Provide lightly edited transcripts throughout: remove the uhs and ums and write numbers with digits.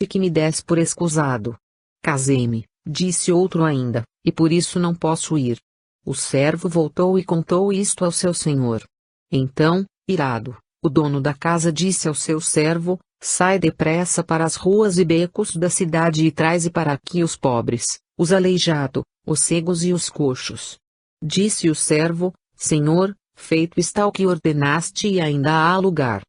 e que me des por escusado. Casei-me, disse outro ainda, e por isso não posso ir. O servo voltou e contou isto ao seu senhor. Então, irado, o dono da casa disse ao seu servo: sai depressa para as ruas e becos da cidade e traze para aqui os pobres, os aleijados, os cegos e os coxos. Disse o servo: Senhor, feito está o que ordenaste e ainda há lugar.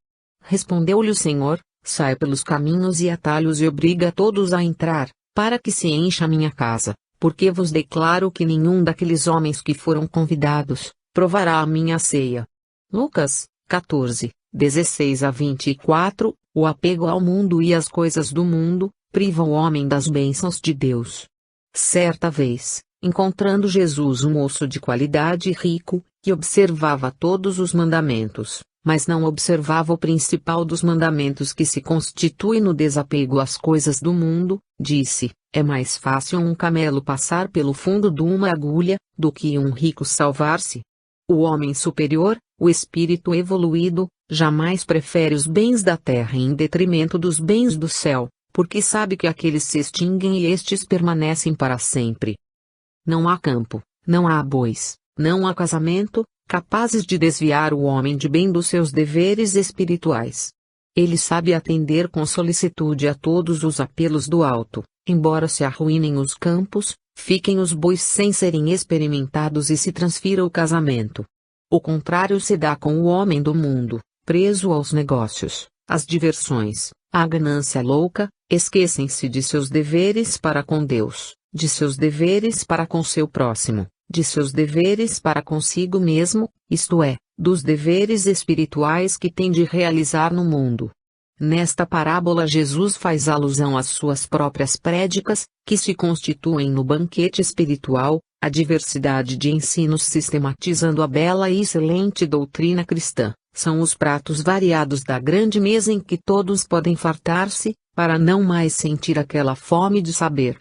Respondeu-lhe o Senhor: sai pelos caminhos e atalhos e obriga todos a entrar, para que se encha a minha casa, porque vos declaro que nenhum daqueles homens que foram convidados provará a minha ceia. Lucas 14, 16 a 24. O apego ao mundo e às coisas do mundo priva o homem das bênçãos de Deus. Certa vez, encontrando Jesus um moço de qualidade e rico, que observava todos os mandamentos, mas não observava o principal dos mandamentos, que se constitui no desapego às coisas do mundo, disse: é mais fácil um camelo passar pelo fundo de uma agulha, do que um rico salvar-se. O homem superior, o espírito evoluído, jamais prefere os bens da terra em detrimento dos bens do céu, porque sabe que aqueles se extinguem e estes permanecem para sempre. Não há campo, não há bois, não há casamento, capazes de desviar o homem de bem dos seus deveres espirituais. Ele sabe atender com solicitude a todos os apelos do alto, embora se arruinem os campos, fiquem os bois sem serem experimentados e se transfira o casamento. O contrário se dá com o homem do mundo, preso aos negócios, às diversões, à ganância louca, esquecem-se de seus deveres para com Deus, de seus deveres para com seu próximo, de seus deveres para consigo mesmo, isto é, dos deveres espirituais que tem de realizar no mundo. Nesta parábola Jesus faz alusão às suas próprias prédicas, que se constituem no banquete espiritual, a diversidade de ensinos sistematizando a bela e excelente doutrina cristã, são os pratos variados da grande mesa em que todos podem fartar-se, para não mais sentir aquela fome de saber.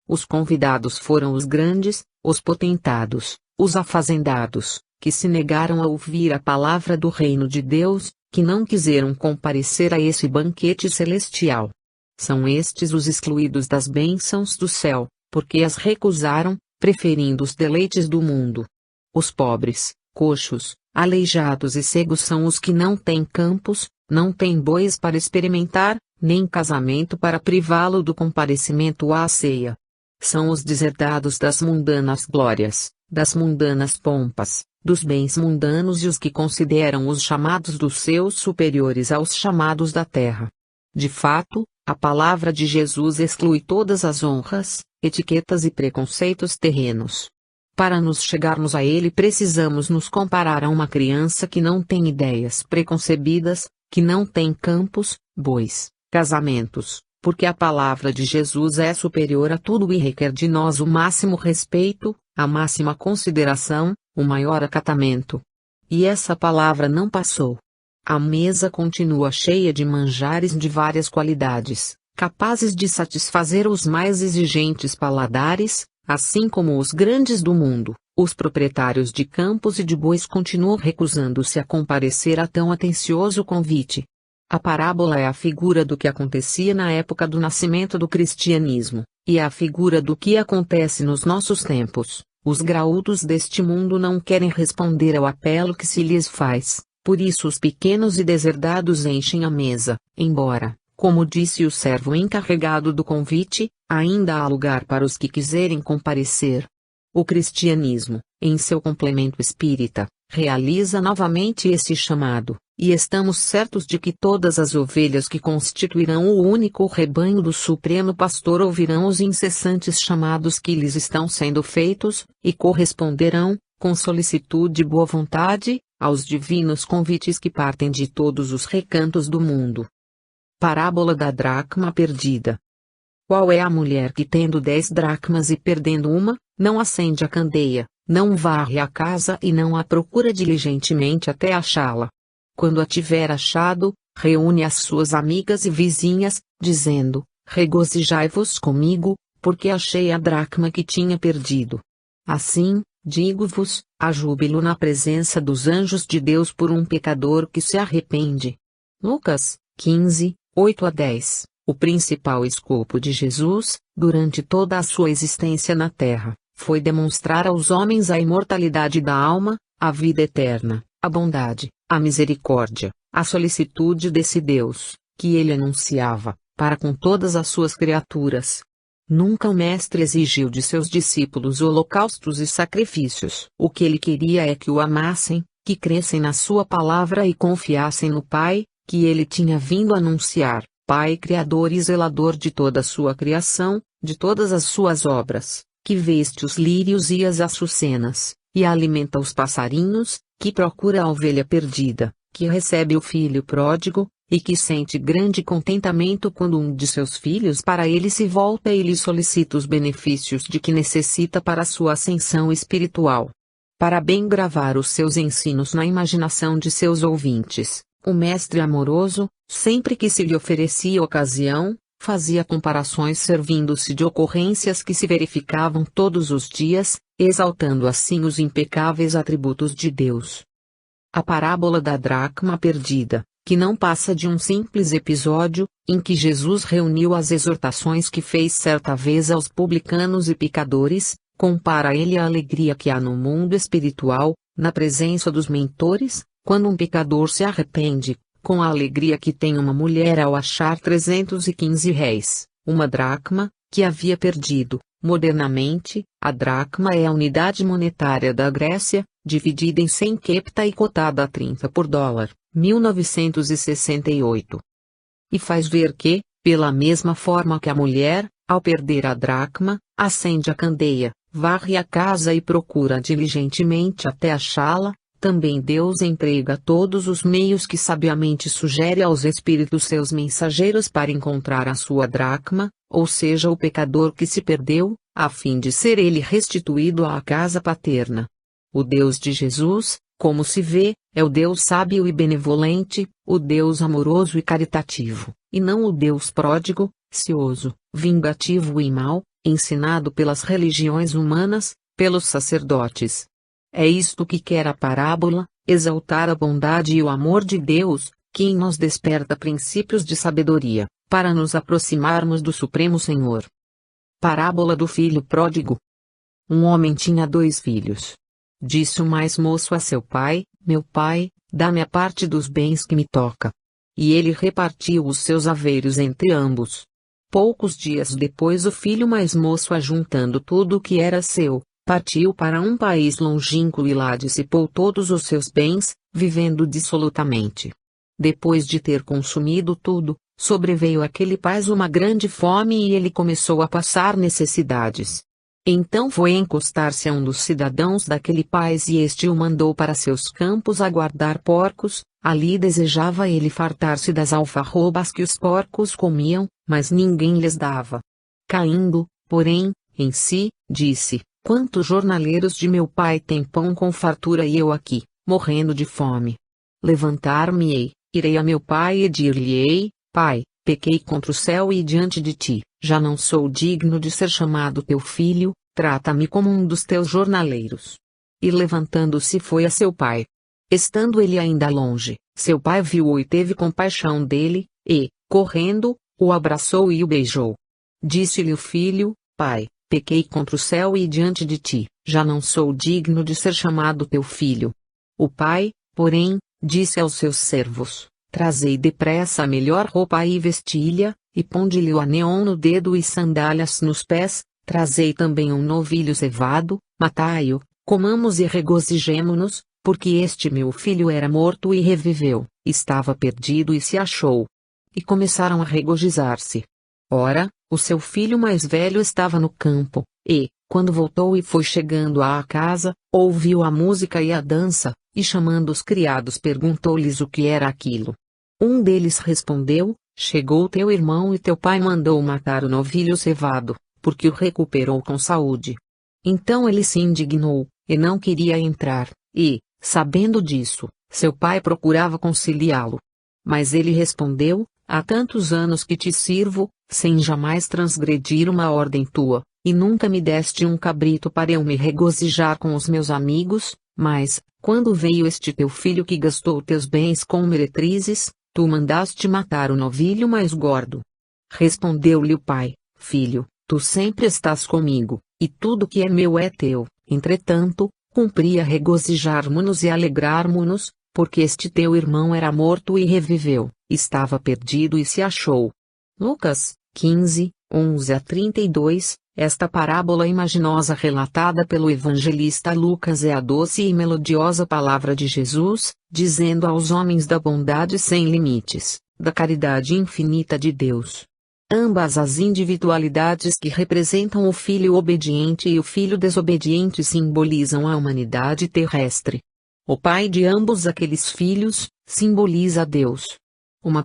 Os convidados foram os grandes, os potentados, os afazendados, que se negaram a ouvir a palavra do reino de Deus, que não quiseram comparecer a esse banquete celestial. São estes os excluídos das bênçãos do céu, porque as recusaram, preferindo os deleites do mundo. Os pobres, coxos, aleijados e cegos são os que não têm campos, não têm bois para experimentar, nem casamento para privá-lo do comparecimento à ceia. São os deserdados das mundanas glórias, das mundanas pompas, dos bens mundanos e os que consideram os chamados dos seus superiores aos chamados da terra. De fato, a palavra de Jesus exclui todas as honras, etiquetas e preconceitos terrenos. Para nos chegarmos a ele precisamos nos comparar a uma criança que não tem ideias preconcebidas, que não tem campos, bois, casamentos, porque a palavra de Jesus é superior a tudo e requer de nós o máximo respeito, a máxima consideração, o maior acatamento. E essa palavra não passou. A mesa continua cheia de manjares de várias qualidades, capazes de satisfazer os mais exigentes paladares, assim como os grandes do mundo. Os proprietários de campos e de bois continuam recusando-se a comparecer a tão atencioso convite. A parábola é a figura do que acontecia na época do nascimento do cristianismo, e é a figura do que acontece nos nossos tempos. Os graúdos deste mundo não querem responder ao apelo que se lhes faz, por isso os pequenos e deserdados enchem a mesa, embora, como disse o servo encarregado do convite, ainda há lugar para os que quiserem comparecer. O cristianismo, em seu complemento espírita, realiza novamente esse chamado, e estamos certos de que todas as ovelhas que constituirão o único rebanho do Supremo Pastor ouvirão os incessantes chamados que lhes estão sendo feitos, e corresponderão, com solicitude e boa vontade, aos divinos convites que partem de todos os recantos do mundo. Parábola da dracma perdida. Qual é a mulher que tendo 10 dracmas e perdendo uma, não acende a candeia, não varre a casa e não a procura diligentemente até achá-la? Quando a tiver achado, reúne as suas amigas e vizinhas, dizendo: regozijai-vos comigo, porque achei a dracma que tinha perdido. Assim, digo-vos, há júbilo na presença dos anjos de Deus por um pecador que se arrepende. Lucas 15, 8 a 10. O principal escopo de Jesus, durante toda a sua existência na terra, foi demonstrar aos homens a imortalidade da alma, a vida eterna, a bondade, a misericórdia, a solicitude desse Deus, que ele anunciava, para com todas as suas criaturas. Nunca o Mestre exigiu de seus discípulos holocaustos e sacrifícios. O que ele queria é que o amassem, que crescem na sua palavra e confiassem no Pai, que ele tinha vindo anunciar, Pai Criador e Zelador de toda a sua criação, de todas as suas obras, que veste os lírios e as açucenas, e alimenta os passarinhos, que procura a ovelha perdida, que recebe o filho pródigo, e que sente grande contentamento quando um de seus filhos para ele se volta e lhe solicita os benefícios de que necessita para sua ascensão espiritual. Para bem gravar os seus ensinos na imaginação de seus ouvintes, o Mestre amoroso, sempre que se lhe oferecia ocasião, fazia comparações servindo-se de ocorrências que se verificavam todos os dias, exaltando assim os impecáveis atributos de Deus. A parábola da dracma perdida, que não passa de um simples episódio, em que Jesus reuniu as exortações que fez certa vez aos publicanos e pecadores, compara ele a alegria que há no mundo espiritual, na presença dos mentores, quando um pecador se arrepende, com a alegria que tem uma mulher ao achar 315 réis, uma dracma, que havia perdido. Modernamente, a dracma é a unidade monetária da Grécia, dividida em 100 quepta e cotada a 30 por dólar, 1968. E faz ver que, pela mesma forma que a mulher, ao perder a dracma, acende a candeia, varre a casa e procura diligentemente até achá-la, também Deus emprega todos os meios que sabiamente sugere aos espíritos seus mensageiros para encontrar a sua dracma, ou seja o pecador que se perdeu, a fim de ser ele restituído à casa paterna. O Deus de Jesus, como se vê, é o Deus sábio e benevolente, o Deus amoroso e caritativo, e não o Deus pródigo, cioso, vingativo e mau, ensinado pelas religiões humanas, pelos sacerdotes. É isto que quer a parábola, exaltar a bondade e o amor de Deus, que em nós desperta princípios de sabedoria, para nos aproximarmos do Supremo Senhor. Parábola do filho pródigo. Um homem tinha 2 filhos. Disse o mais moço a seu pai: Meu pai, dá-me a parte dos bens que me toca. E ele repartiu os seus haveiros entre ambos. Poucos dias depois o filho mais moço, ajuntando tudo o que era seu, partiu para um país longínquo e lá dissipou todos os seus bens, vivendo dissolutamente. Depois de ter consumido tudo, sobreveio àquele país uma grande fome e ele começou a passar necessidades. Então foi encostar-se a um dos cidadãos daquele país e este o mandou para seus campos a guardar porcos. Ali desejava ele fartar-se das alfarrobas que os porcos comiam, mas ninguém lhes dava. Caindo, porém, em si, disse: Quantos jornaleiros de meu pai têm pão com fartura e eu aqui, morrendo de fome? Levantar-me-ei, irei a meu pai e dir-lhe-ei: Pai, pequei contra o céu e diante de ti, já não sou digno de ser chamado teu filho, trata-me como um dos teus jornaleiros. E levantando-se foi a seu pai. Estando ele ainda longe, seu pai viu-o e teve compaixão dele, e, correndo, o abraçou e o beijou. Disse-lhe o filho: Pai, pequei contra o céu e diante de ti, já não sou digno de ser chamado teu filho. O pai, porém, disse aos seus servos: Trazei depressa a melhor roupa e vestilha, e ponde-lhe o anel no dedo e sandálias nos pés, trazei também um novilho cevado, matai-o, comamos e regozijemo-nos, porque este meu filho era morto e reviveu, estava perdido e se achou. E começaram a regozijar-se. Ora, o seu filho mais velho estava no campo, e, quando voltou e foi chegando à casa, ouviu a música e a dança, e chamando os criados perguntou-lhes o que era aquilo. Um deles respondeu: Chegou teu irmão e teu pai mandou matar o novilho cevado, porque o recuperou com saúde. Então ele se indignou, e não queria entrar, e, sabendo disso, seu pai procurava conciliá-lo. Mas ele respondeu: Há tantos anos que te sirvo, sem jamais transgredir uma ordem tua, e nunca me deste um cabrito para eu me regozijar com os meus amigos, mas, quando veio este teu filho que gastou teus bens com meretrizes, tu mandaste matar o novilho mais gordo. Respondeu-lhe o pai: Filho, tu sempre estás comigo, e tudo que é meu é teu. Entretanto, cumpria regozijar-mo-nos e alegrar-mo-nos, porque este teu irmão era morto e reviveu, estava perdido e se achou. Lucas 15, 11 a 32. Esta parábola imaginosa relatada pelo evangelista Lucas é a doce e melodiosa palavra de Jesus, dizendo aos homens da bondade sem limites, da caridade infinita de Deus. Ambas as individualidades que representam o filho obediente e o filho desobediente simbolizam a humanidade terrestre. O pai de ambos aqueles filhos simboliza Deus. Uma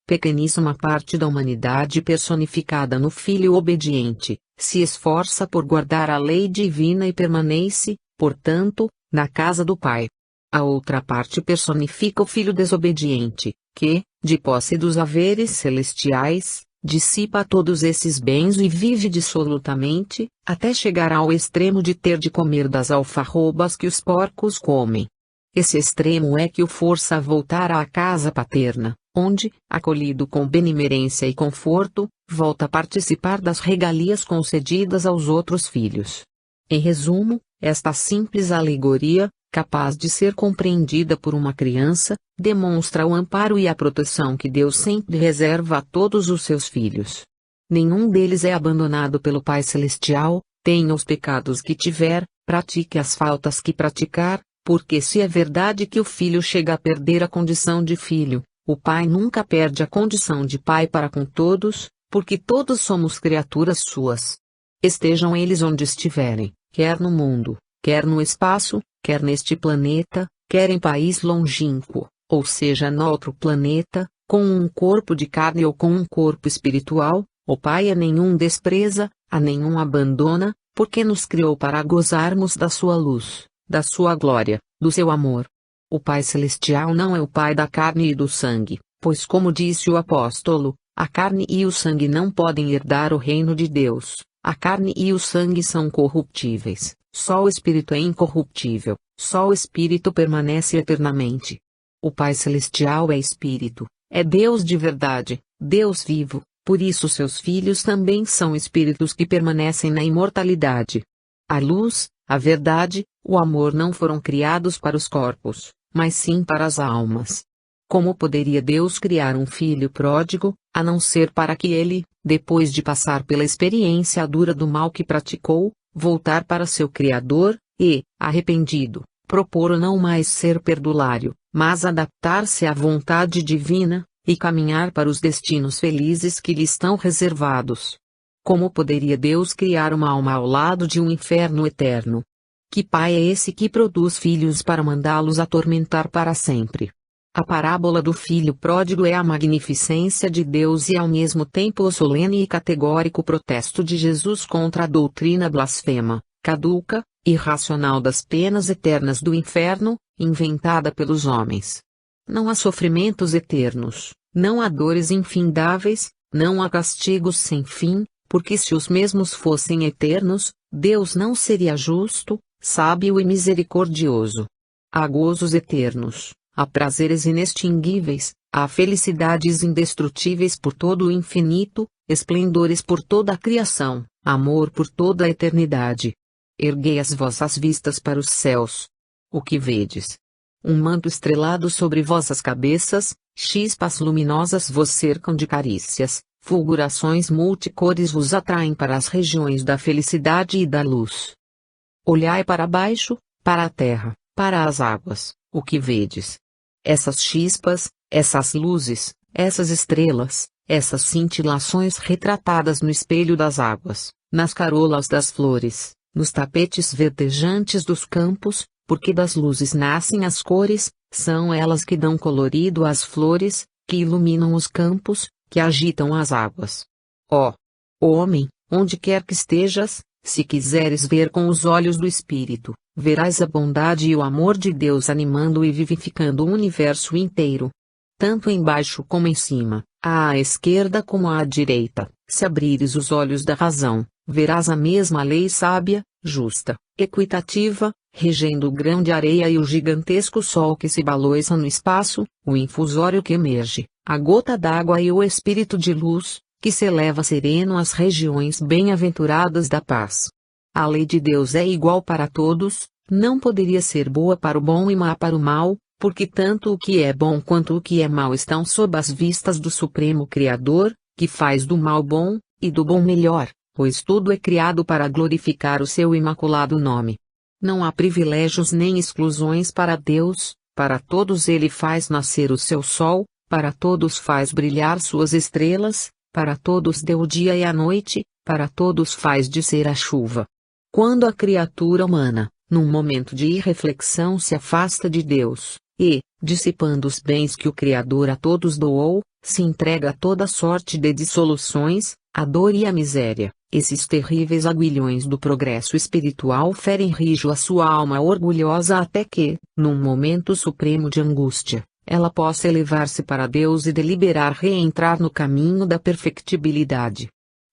pequeníssima parte da humanidade personificada no filho obediente, se esforça por guardar a lei divina e permanece, portanto, na casa do Pai. A outra parte personifica o filho desobediente, que, de posse dos haveres celestiais, dissipa todos esses bens e vive dissolutamente, até chegar ao extremo de ter de comer das alfarrobas que os porcos comem. Esse extremo é que o força a voltar à casa paterna, onde, acolhido com benimerência e conforto, volta a participar das regalias concedidas aos outros filhos. Em resumo, esta simples alegoria, capaz de ser compreendida por uma criança, demonstra o amparo e a proteção que Deus sempre reserva a todos os seus filhos. Nenhum deles é abandonado pelo Pai Celestial, tenha os pecados que tiver, pratique as faltas que praticar, porque se é verdade que o filho chega a perder a condição de filho, o pai nunca perde a condição de pai para com todos, porque todos somos criaturas suas. Estejam eles onde estiverem, quer no mundo, quer no espaço, quer neste planeta, quer em país longínquo, ou seja noutro planeta, com um corpo de carne ou com um corpo espiritual, o Pai a nenhum despreza, a nenhum abandona, porque nos criou para gozarmos da sua luz, da sua glória, do seu amor. O Pai Celestial não é o Pai da carne e do sangue, pois como disse o apóstolo, a carne e o sangue não podem herdar o reino de Deus. A carne e o sangue são corruptíveis, só o Espírito é incorruptível, só o Espírito permanece eternamente. O Pai Celestial é Espírito, é Deus de verdade, Deus vivo, por isso seus filhos também são espíritos que permanecem na imortalidade. A luz, a verdade, o amor não foram criados para os corpos, mas sim para as almas. Como poderia Deus criar um filho pródigo, a não ser para que ele, depois de passar pela experiência dura do mal que praticou, voltar para seu Criador, e, arrependido, propor não mais ser perdulário, mas adaptar-se à vontade divina, e caminhar para os destinos felizes que lhe estão reservados? Como poderia Deus criar uma alma ao lado de um inferno eterno? Que pai é esse que produz filhos para mandá-los atormentar para sempre? A parábola do filho pródigo é a magnificência de Deus e ao mesmo tempo o solene e categórico protesto de Jesus contra a doutrina blasfema, caduca, irracional das penas eternas do inferno, inventada pelos homens. Não há sofrimentos eternos, não há dores infindáveis, não há castigos sem fim, porque se os mesmos fossem eternos, Deus não seria justo, sábio e misericordioso. Há gozos eternos, há prazeres inextinguíveis, há felicidades indestrutíveis por todo o infinito, esplendores por toda a criação, amor por toda a eternidade. Erguei as vossas vistas para os céus. O que vedes? Um manto estrelado sobre vossas cabeças, chispas luminosas vos cercam de carícias, fulgurações multicores vos atraem para as regiões da felicidade e da luz. Olhai para baixo, para a terra, para as águas, o que vedes? Essas chispas, essas luzes, essas estrelas, essas cintilações retratadas no espelho das águas, nas carolas das flores, nos tapetes verdejantes dos campos, porque das luzes nascem as cores, são elas que dão colorido às flores, que iluminam os campos, que agitam as águas. Ó homem, onde quer que estejas, se quiseres ver com os olhos do Espírito, verás a bondade e o amor de Deus animando e vivificando o universo inteiro. Tanto embaixo como em cima, à esquerda como à direita, se abrires os olhos da razão, verás a mesma lei sábia, justa, equitativa, regendo o grão de areia e o gigantesco sol que se baloiça no espaço, o infusório que emerge, a gota d'água e o espírito de luz, que se eleva sereno às regiões bem-aventuradas da paz. A lei de Deus é igual para todos, não poderia ser boa para o bom e má para o mal, porque tanto o que é bom quanto o que é mal estão sob as vistas do Supremo Criador, que faz do mal bom, e do bom melhor, pois tudo é criado para glorificar o seu imaculado nome. Não há privilégios nem exclusões para Deus, para todos ele faz nascer o seu sol, para todos faz brilhar suas estrelas, para todos deu o dia e a noite, para todos faz descer a chuva. Quando a criatura humana, num momento de irreflexão, se afasta de Deus, e, dissipando os bens que o Criador a todos doou, se entrega a toda sorte de dissoluções, a dor e a miséria, esses terríveis aguilhões do progresso espiritual ferem rijo a sua alma orgulhosa até que, num momento supremo de angústia, ela possa elevar-se para Deus e deliberar reentrar no caminho da perfectibilidade.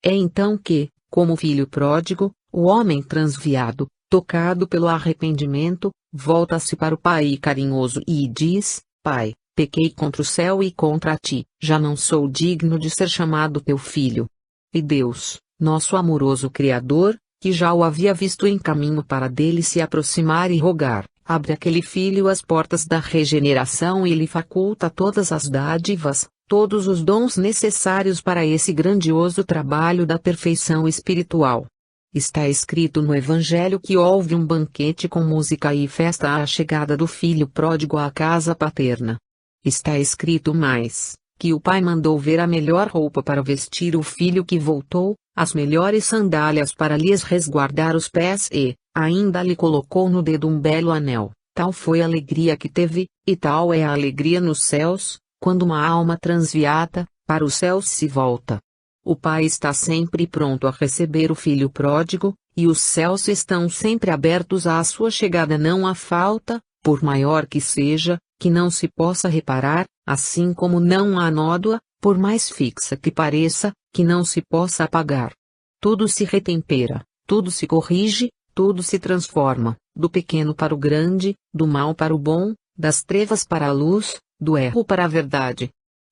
É então que, como filho pródigo, o homem transviado, tocado pelo arrependimento, volta-se para o Pai carinhoso e diz: Pai, pequei contra o céu e contra ti, já não sou digno de ser chamado teu filho. E Deus, nosso amoroso Criador, que já o havia visto em caminho para dele se aproximar e rogar, abre àquele filho as portas da regeneração e lhe faculta todas as dádivas, todos os dons necessários para esse grandioso trabalho da perfeição espiritual. Está escrito no Evangelho que houve um banquete com música e festa à chegada do filho pródigo à casa paterna. Está escrito mais, que o pai mandou ver a melhor roupa para vestir o filho que voltou, as melhores sandálias para lhes resguardar os pés e, ainda lhe colocou no dedo um belo anel. Tal foi a alegria que teve, e tal é a alegria nos céus, quando uma alma transviada, para os céus se volta. O pai está sempre pronto a receber o filho pródigo, e os céus estão sempre abertos à sua chegada. Não há falta, por maior que seja, que não se possa reparar, assim como não há nódoa, por mais fixa que pareça, que não se possa apagar. Tudo se retempera, tudo se corrige, tudo se transforma, do pequeno para o grande, do mal para o bom, das trevas para a luz, do erro para a verdade.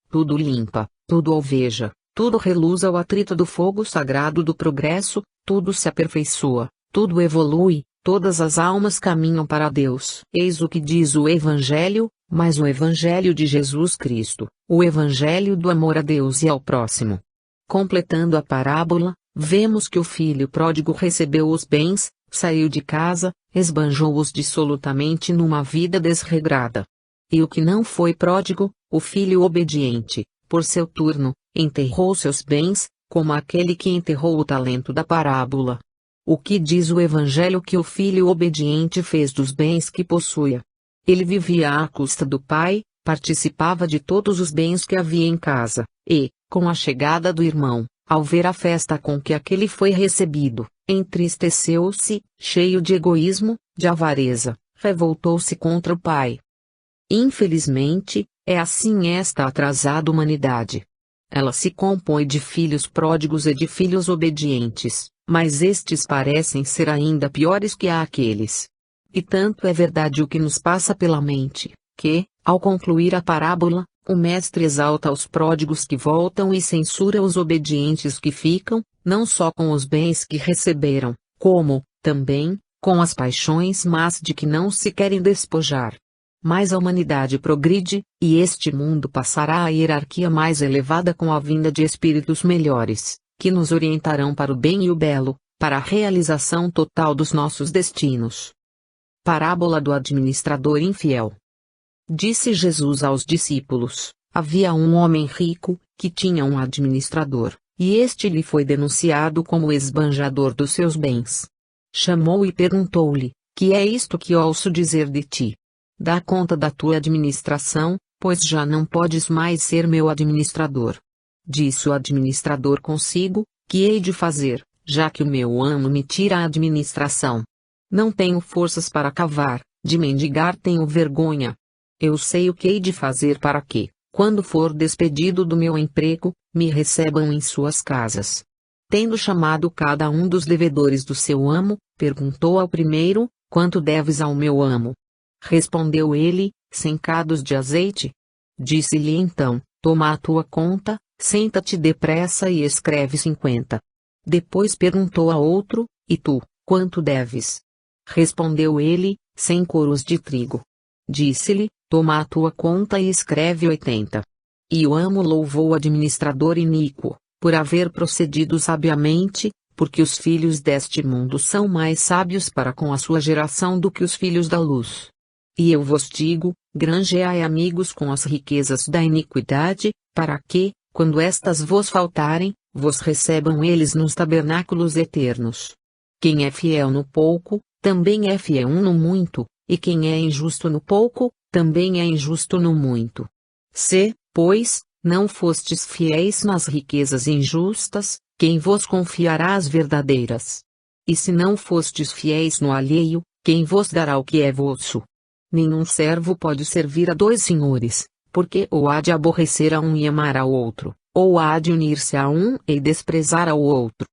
Tudo limpa, tudo alveja, tudo reluz ao atrito do fogo sagrado do progresso, tudo se aperfeiçoa, tudo evolui, todas as almas caminham para Deus. Eis o que diz o Evangelho, mas o Evangelho de Jesus Cristo, o Evangelho do amor a Deus e ao próximo. Completando a parábola, vemos que o filho pródigo recebeu os bens, saiu de casa, esbanjou-os dissolutamente numa vida desregrada. E o que não foi pródigo, o filho obediente, por seu turno, enterrou seus bens, como aquele que enterrou o talento da parábola. O que diz o Evangelho que o filho obediente fez dos bens que possuía? Ele vivia à custa do pai, participava de todos os bens que havia em casa, e, com a chegada do irmão, ao ver a festa com que aquele foi recebido, entristeceu-se, cheio de egoísmo, de avareza, revoltou-se contra o pai. Infelizmente, é assim esta atrasada humanidade. Ela se compõe de filhos pródigos e de filhos obedientes, mas estes parecem ser ainda piores que aqueles. E tanto é verdade o que nos passa pela mente, que, ao concluir a parábola, o mestre exalta os pródigos que voltam e censura os obedientes que ficam, não só com os bens que receberam, como, também, com as paixões más de que não se querem despojar. Mas a humanidade progride, e este mundo passará à hierarquia mais elevada com a vinda de espíritos melhores, que nos orientarão para o bem e o belo, para a realização total dos nossos destinos. Parábola do administrador infiel. Disse Jesus aos discípulos: havia um homem rico, que tinha um administrador, e este lhe foi denunciado como esbanjador dos seus bens. Chamou e perguntou-lhe: que é isto que ouço dizer de ti? Dá conta da tua administração, pois já não podes mais ser meu administrador. Disse o administrador consigo: que hei de fazer, já que o meu amo me tira a administração? Não tenho forças para cavar, de mendigar tenho vergonha. Eu sei o que hei de fazer para que, quando for despedido do meu emprego, me recebam em suas casas. Tendo chamado cada um dos devedores do seu amo, perguntou ao primeiro: quanto deves ao meu amo? Respondeu ele: 100 cados de azeite. Disse-lhe então: toma a tua conta, senta-te depressa e escreve 50. Depois perguntou a outro, e tu, quanto deves? Respondeu ele, 100 coros de trigo. Disse-lhe, toma a tua conta e escreve 80. E o amo louvou o administrador iníquo, por haver procedido sabiamente, porque os filhos deste mundo são mais sábios para com a sua geração do que os filhos da luz. E eu vos digo, granjeai amigos com as riquezas da iniquidade, para que, quando estas vos faltarem, vos recebam eles nos tabernáculos eternos. Quem é fiel no pouco, também é fiel no muito, e quem é injusto no pouco, também é injusto no muito. Se, pois, não fostes fiéis nas riquezas injustas, quem vos confiará as verdadeiras? E se não fostes fiéis no alheio, quem vos dará o que é vosso? Nenhum servo pode servir a dois senhores, porque ou há de aborrecer a um e amar ao outro, ou há de unir-se a um e desprezar ao outro.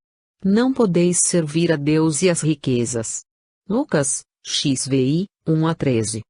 Não podeis servir a Deus e às riquezas. Lucas, XVI, 1-13.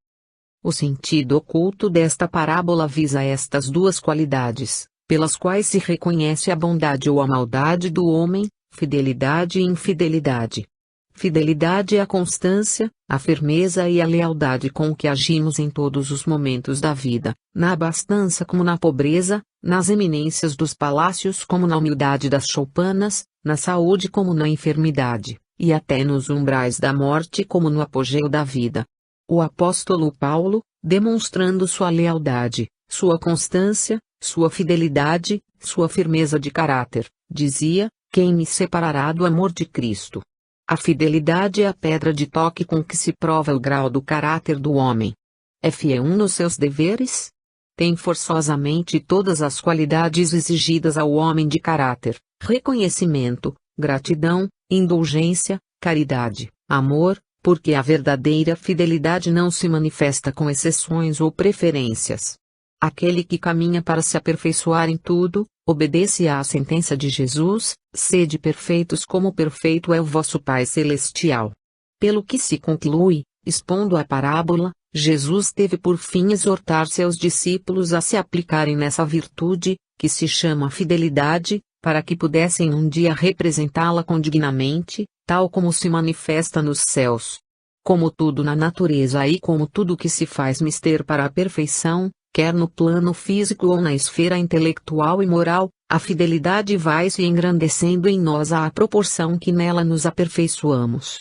O sentido oculto desta parábola visa estas duas qualidades, pelas quais se reconhece a bondade ou a maldade do homem, fidelidade e infidelidade. Fidelidade é a constância, a firmeza e a lealdade com que agimos em todos os momentos da vida, na abastança como na pobreza, nas eminências dos palácios como na humildade das choupanas, na saúde como na enfermidade, e até nos umbrais da morte como no apogeu da vida. O apóstolo Paulo, demonstrando sua lealdade, sua constância, sua fidelidade, sua firmeza de caráter, dizia: quem me separará do amor de Cristo? A fidelidade é a pedra de toque com que se prova o grau do caráter do homem. É fiel nos seus deveres? Tem forçosamente todas as qualidades exigidas ao homem de caráter: reconhecimento, gratidão, indulgência, caridade, amor, porque a verdadeira fidelidade não se manifesta com exceções ou preferências. Aquele que caminha para se aperfeiçoar em tudo, obedece à sentença de Jesus: sede perfeitos como perfeito é o vosso Pai Celestial. Pelo que se conclui, expondo a parábola, Jesus teve por fim exortar seus discípulos a se aplicarem nessa virtude, que se chama fidelidade, para que pudessem um dia representá-la condignamente, tal como se manifesta nos céus. Como tudo na natureza e como tudo que se faz mister para a perfeição, quer no plano físico ou na esfera intelectual e moral, a fidelidade vai se engrandecendo em nós à proporção que nela nos aperfeiçoamos.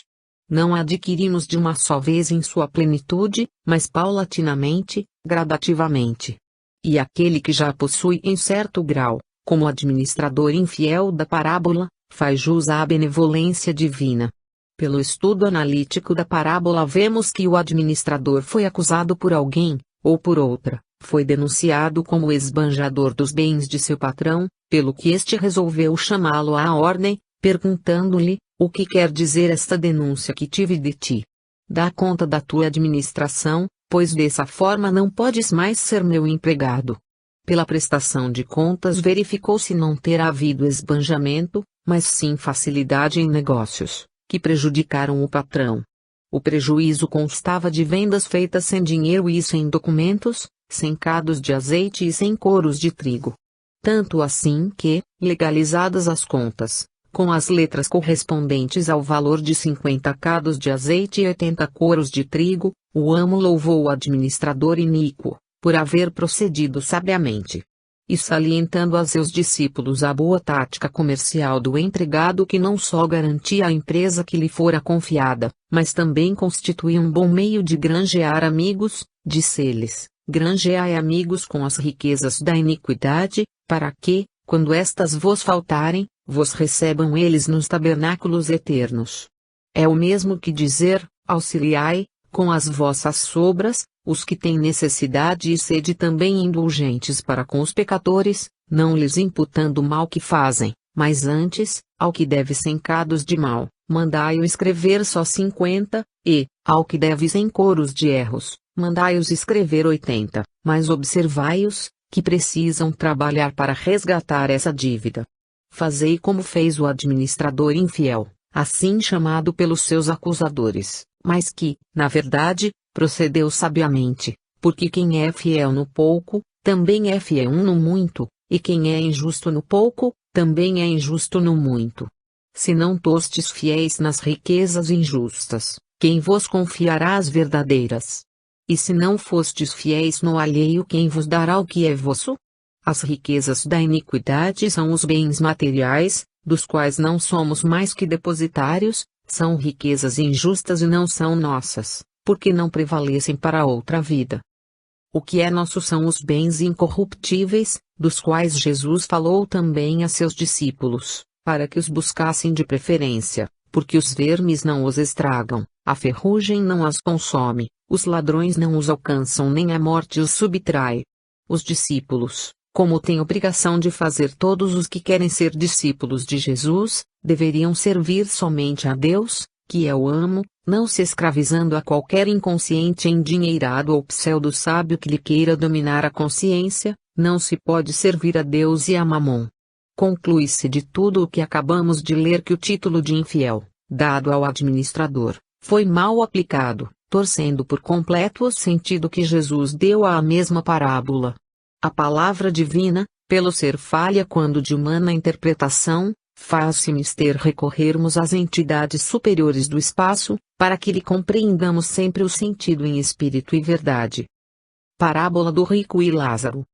Não a adquirimos de uma só vez em sua plenitude, mas paulatinamente, gradativamente. E aquele que já possui em certo grau, como administrador infiel da parábola, faz jus à benevolência divina. Pelo estudo analítico da parábola vemos que o administrador foi acusado por alguém, ou por outra, foi denunciado como esbanjador dos bens de seu patrão, pelo que este resolveu chamá-lo à ordem, perguntando-lhe: o que quer dizer esta denúncia que tive de ti? Dá conta da tua administração, pois dessa forma não podes mais ser meu empregado. Pela prestação de contas verificou-se não ter havido esbanjamento, mas sim facilidade em negócios, que prejudicaram o patrão. O prejuízo constava de vendas feitas sem dinheiro e sem documentos, sem cados de azeite e sem coros de trigo. Tanto assim que, legalizadas as contas, com as letras correspondentes ao valor de 50 cados de azeite e 80 coros de trigo, o amo louvou o administrador iníquo, por haver procedido sabiamente. E salientando a seus discípulos a boa tática comercial do empregado que não só garantia a empresa que lhe fora confiada, mas também constituía um bom meio de granjear amigos, disse-lhes: granjeai amigos com as riquezas da iniquidade, para que, quando estas vos faltarem, vos recebam eles nos tabernáculos eternos. É o mesmo que dizer: auxiliai, com as vossas sobras, os que têm necessidade e sede também indulgentes para com os pecadores, não lhes imputando o mal que fazem, mas antes, ao que deve 100 cados de mal, mandai-o escrever só 50, e, ao que deve 100 coros de erros, mandai-os escrever 80, mas observai-os, que precisam trabalhar para resgatar essa dívida. Fazei como fez o administrador infiel, assim chamado pelos seus acusadores, mas que, na verdade, procedeu sabiamente, porque quem é fiel no pouco, também é fiel no muito, E quem é injusto no pouco, também é injusto no muito. Se não tostes fiéis nas riquezas injustas, quem vos confiará as verdadeiras? E se não fostes fiéis no alheio, quem vos dará o que é vosso? As riquezas da iniquidade são os bens materiais, dos quais não somos mais que depositários, são riquezas injustas e não são nossas, porque não prevalecem para outra vida. O que é nosso são os bens incorruptíveis, dos quais Jesus falou também a seus discípulos, para que os buscassem de preferência, porque os vermes não os estragam, a ferrugem não as consome, os ladrões não os alcançam nem a morte os subtrai. Os discípulos, como têm obrigação de fazer todos os que querem ser discípulos de Jesus, deveriam servir somente a Deus, que é o amo, não se escravizando a qualquer inconsciente endinheirado ou pseudo-sábio que lhe queira dominar a consciência. Não se pode servir a Deus e a Mamon. Conclui-se de tudo o que acabamos de ler que o título de infiel, dado ao administrador, foi mal aplicado, torcendo por completo o sentido que Jesus deu à mesma parábola. A palavra divina, pelo ser falha quando de humana interpretação, faz-se mister recorrermos às entidades superiores do espaço, para que lhe compreendamos sempre o sentido em espírito e verdade. Parábola do rico e Lázaro.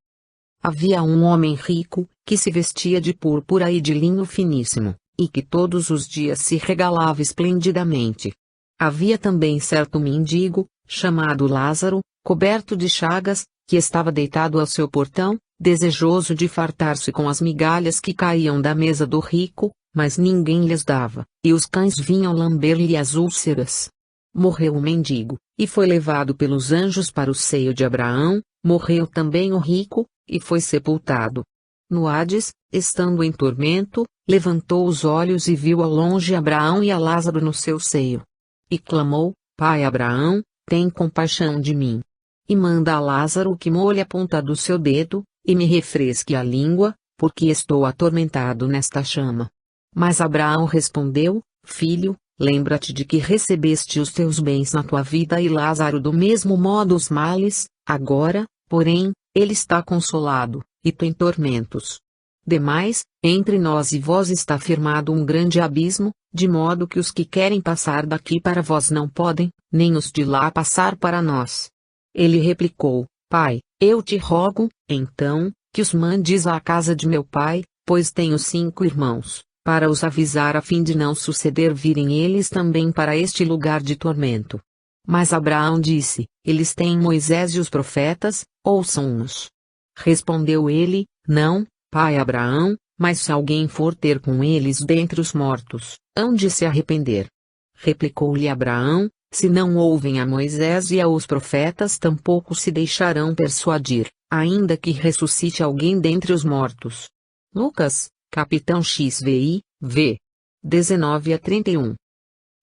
Havia um homem rico, que se vestia de púrpura e de linho finíssimo, e que todos os dias se regalava esplendidamente. Havia também certo mendigo, chamado Lázaro, coberto de chagas, que estava deitado ao seu portão, desejoso de fartar-se com as migalhas que caíam da mesa do rico, mas ninguém lhes dava, e os cães vinham lamber-lhe as úlceras. Morreu o mendigo, e foi levado pelos anjos para o seio de Abraão, morreu também o rico, e foi sepultado. No Hades, estando em tormento, levantou os olhos e viu ao longe Abraão e a Lázaro no seu seio. E clamou: Pai Abraão, tem compaixão de mim. E manda a Lázaro que molhe a ponta do seu dedo, e me refresque a língua, porque estou atormentado nesta chama. Mas Abraão respondeu: Filho, lembra-te de que recebeste os teus bens na tua vida e Lázaro do mesmo modo os males, agora, porém, ele está consolado, e tu em tormentos. Demais, entre nós e vós está firmado um grande abismo, de modo que os que querem passar daqui para vós não podem, nem os de lá passar para nós. Ele replicou: Pai, eu te rogo, então, que os mandes à casa de meu pai, pois tenho 5 irmãos, para os avisar a fim de não suceder virem eles também para este lugar de tormento. Mas Abraão disse: Eles têm Moisés e os profetas, ouçam-nos. Respondeu ele: Não, pai Abraão, mas se alguém for ter com eles dentre os mortos, hão de se arrepender. Replicou-lhe Abraão: Se não ouvem a Moisés e aos profetas, tampouco se deixarão persuadir, ainda que ressuscite alguém dentre os mortos. Lucas, capitão XVI, v. 19-31.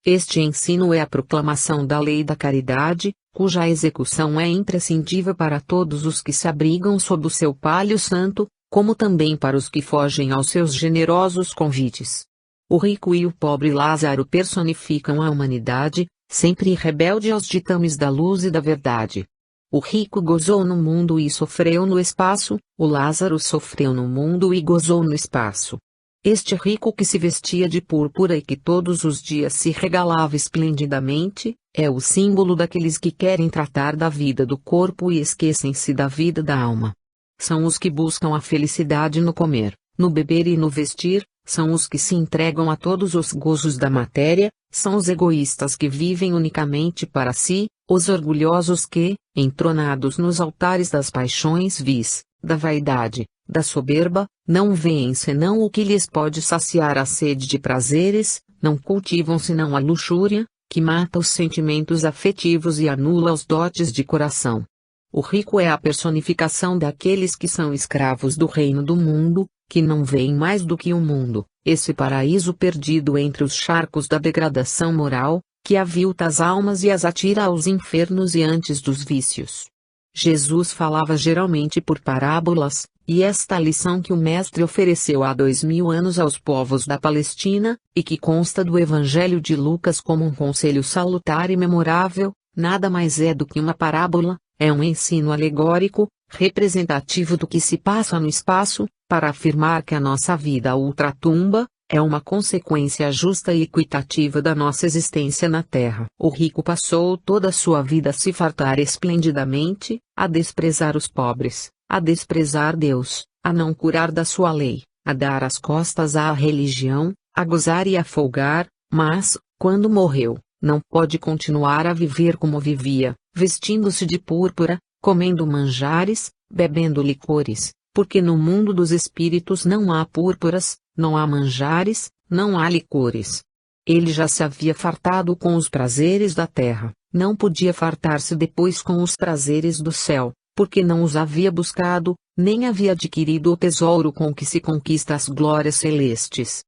Este ensino é a proclamação da lei da caridade, cuja execução é imprescindível para todos os que se abrigam sob o seu palio santo, como também para os que fogem aos seus generosos convites. O rico e o pobre Lázaro personificam a humanidade, sempre rebelde aos ditames da luz e da verdade. O rico gozou no mundo e sofreu no espaço, o Lázaro sofreu no mundo e gozou no espaço. Este rico que se vestia de púrpura e que todos os dias se regalava esplendidamente, é o símbolo daqueles que querem tratar da vida do corpo e esquecem-se da vida da alma. São os que buscam a felicidade no comer, no beber e no vestir, são os que se entregam a todos os gozos da matéria, são os egoístas que vivem unicamente para si, os orgulhosos que, entronados nos altares das paixões vis, da vaidade, da soberba, não veem senão o que lhes pode saciar a sede de prazeres, não cultivam senão a luxúria, que mata os sentimentos afetivos e anula os dotes de coração. O rico é a personificação daqueles que são escravos do reino do mundo, que não veem mais do que o mundo, esse paraíso perdido entre os charcos da degradação moral, que avilta as almas e as atira aos infernos e antes dos vícios. Jesus falava geralmente por parábolas, e esta lição que o Mestre ofereceu há 2000 anos aos povos da Palestina, e que consta do Evangelho de Lucas como um conselho salutar e memorável, nada mais é do que uma parábola, é um ensino alegórico, representativo do que se passa no espaço, para afirmar que a nossa vida ultratumba é uma consequência justa e equitativa da nossa existência na Terra. O rico passou toda a sua vida a se fartar esplendidamente, a desprezar os pobres, a desprezar Deus, a não curar da sua lei, a dar as costas à religião, a gozar e a folgar, mas, quando morreu, não pode continuar a viver como vivia, vestindo-se de púrpura, comendo manjares, bebendo licores, porque no mundo dos espíritos não há púrpuras, não há manjares, não há licores. Ele já se havia fartado com os prazeres da terra, não podia fartar-se depois com os prazeres do céu, porque não os havia buscado, nem havia adquirido o tesouro com que se conquista as glórias celestes.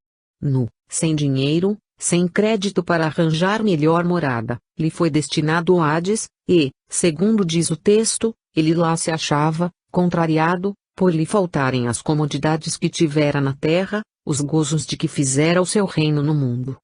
Sem dinheiro, sem crédito para arranjar melhor morada, lhe foi destinado o Hades, e, segundo diz o texto, ele lá se achava, contrariado, por lhe faltarem as comodidades que tivera na terra, os gozos de que fizera o seu reino no mundo.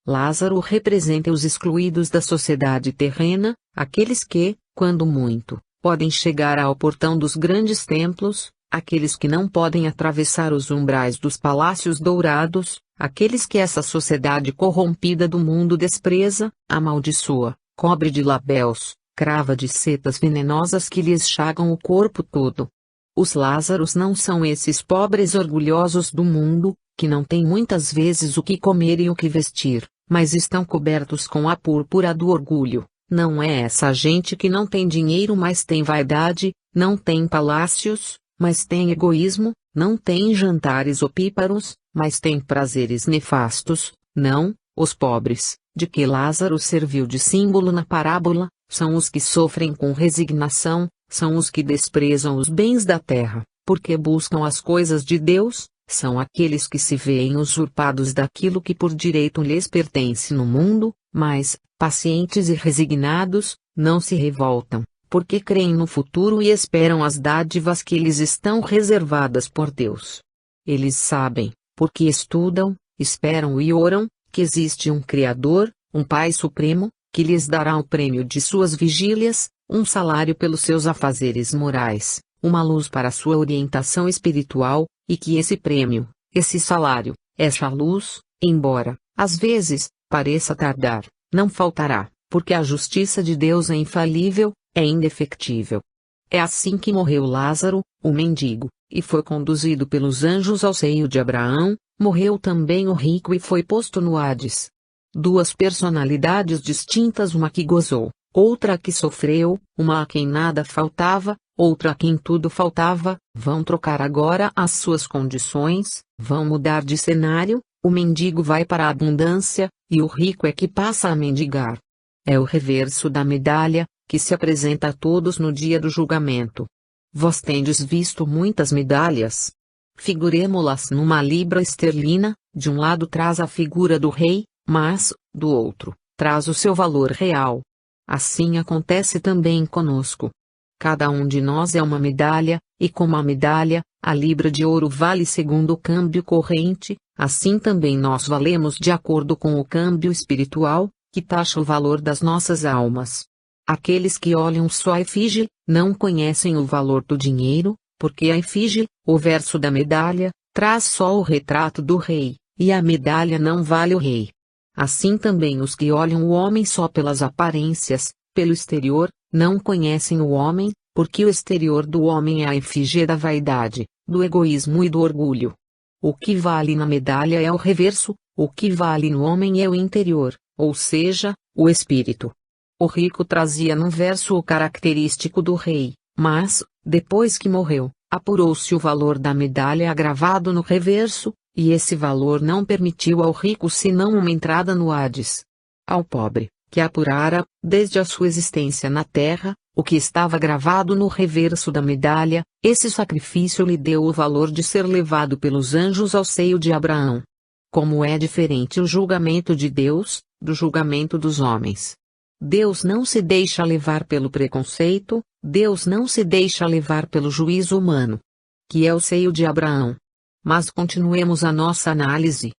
Lázaro representa os excluídos da sociedade terrena, aqueles que, quando muito, podem chegar ao portão dos grandes templos, aqueles que não podem atravessar os umbrais dos palácios dourados, aqueles que essa sociedade corrompida do mundo despreza, amaldiçoa, cobre de labéus, crava de setas venenosas que lhes chagam o corpo todo. Os Lázaros não são esses pobres orgulhosos do mundo, que não têm muitas vezes o que comer e o que vestir, mas estão cobertos com a púrpura do orgulho. Não é essa gente que não tem dinheiro mas tem vaidade, não tem palácios, mas tem egoísmo, não tem jantares opíparos, mas tem prazeres nefastos. Não, os pobres, de que Lázaro serviu de símbolo na parábola, são os que sofrem com resignação, são os que desprezam os bens da terra, porque buscam as coisas de Deus, são aqueles que se veem usurpados daquilo que por direito lhes pertence no mundo, mas, pacientes e resignados, não se revoltam, porque creem no futuro e esperam as dádivas que lhes estão reservadas por Deus. Eles sabem, porque estudam, esperam e oram, que existe um Criador, um Pai Supremo, que lhes dará o prêmio de suas vigílias, um salário pelos seus afazeres morais, uma luz para sua orientação espiritual, e que esse prêmio, esse salário, essa luz, embora, às vezes, pareça tardar, não faltará, porque a justiça de Deus é infalível, é indefectível. É assim que morreu Lázaro, o mendigo, e foi conduzido pelos anjos ao seio de Abraão, morreu também o rico e foi posto no Hades. Duas personalidades distintas, uma que gozou, outra a que sofreu, uma a quem nada faltava, outra a quem tudo faltava, vão trocar agora as suas condições, vão mudar de cenário, o mendigo vai para a abundância, e o rico é que passa a mendigar. É o reverso da medalha, que se apresenta a todos no dia do julgamento. Vós tendes visto muitas medalhas. Figuremo-las numa libra esterlina, de um lado traz a figura do rei, mas, do outro, traz o seu valor real. Assim acontece também conosco. Cada um de nós é uma medalha, e como a medalha, a libra de ouro vale segundo o câmbio corrente, assim também nós valemos de acordo com o câmbio espiritual, que taxa o valor das nossas almas. Aqueles que olham só a efígie, não conhecem o valor do dinheiro, porque a efígie, o verso da medalha, traz só o retrato do rei, e a medalha não vale o rei. Assim também os que olham o homem só pelas aparências, pelo exterior, não conhecem o homem, porque o exterior do homem é a efígie da vaidade, do egoísmo e do orgulho. O que vale na medalha é o reverso, o que vale no homem é o interior, ou seja, o espírito. O rico trazia num verso o característico do rei, mas, depois que morreu, apurou-se o valor da medalha agravado no reverso, e esse valor não permitiu ao rico senão uma entrada no Hades. Ao pobre, que apurara, desde a sua existência na terra, o que estava gravado no reverso da medalha, esse sacrifício lhe deu o valor de ser levado pelos anjos ao seio de Abraão. Como é diferente o julgamento de Deus, do julgamento dos homens. Deus não se deixa levar pelo preconceito, Deus não se deixa levar pelo juízo humano. Que é o seio de Abraão. Mas continuemos a nossa análise.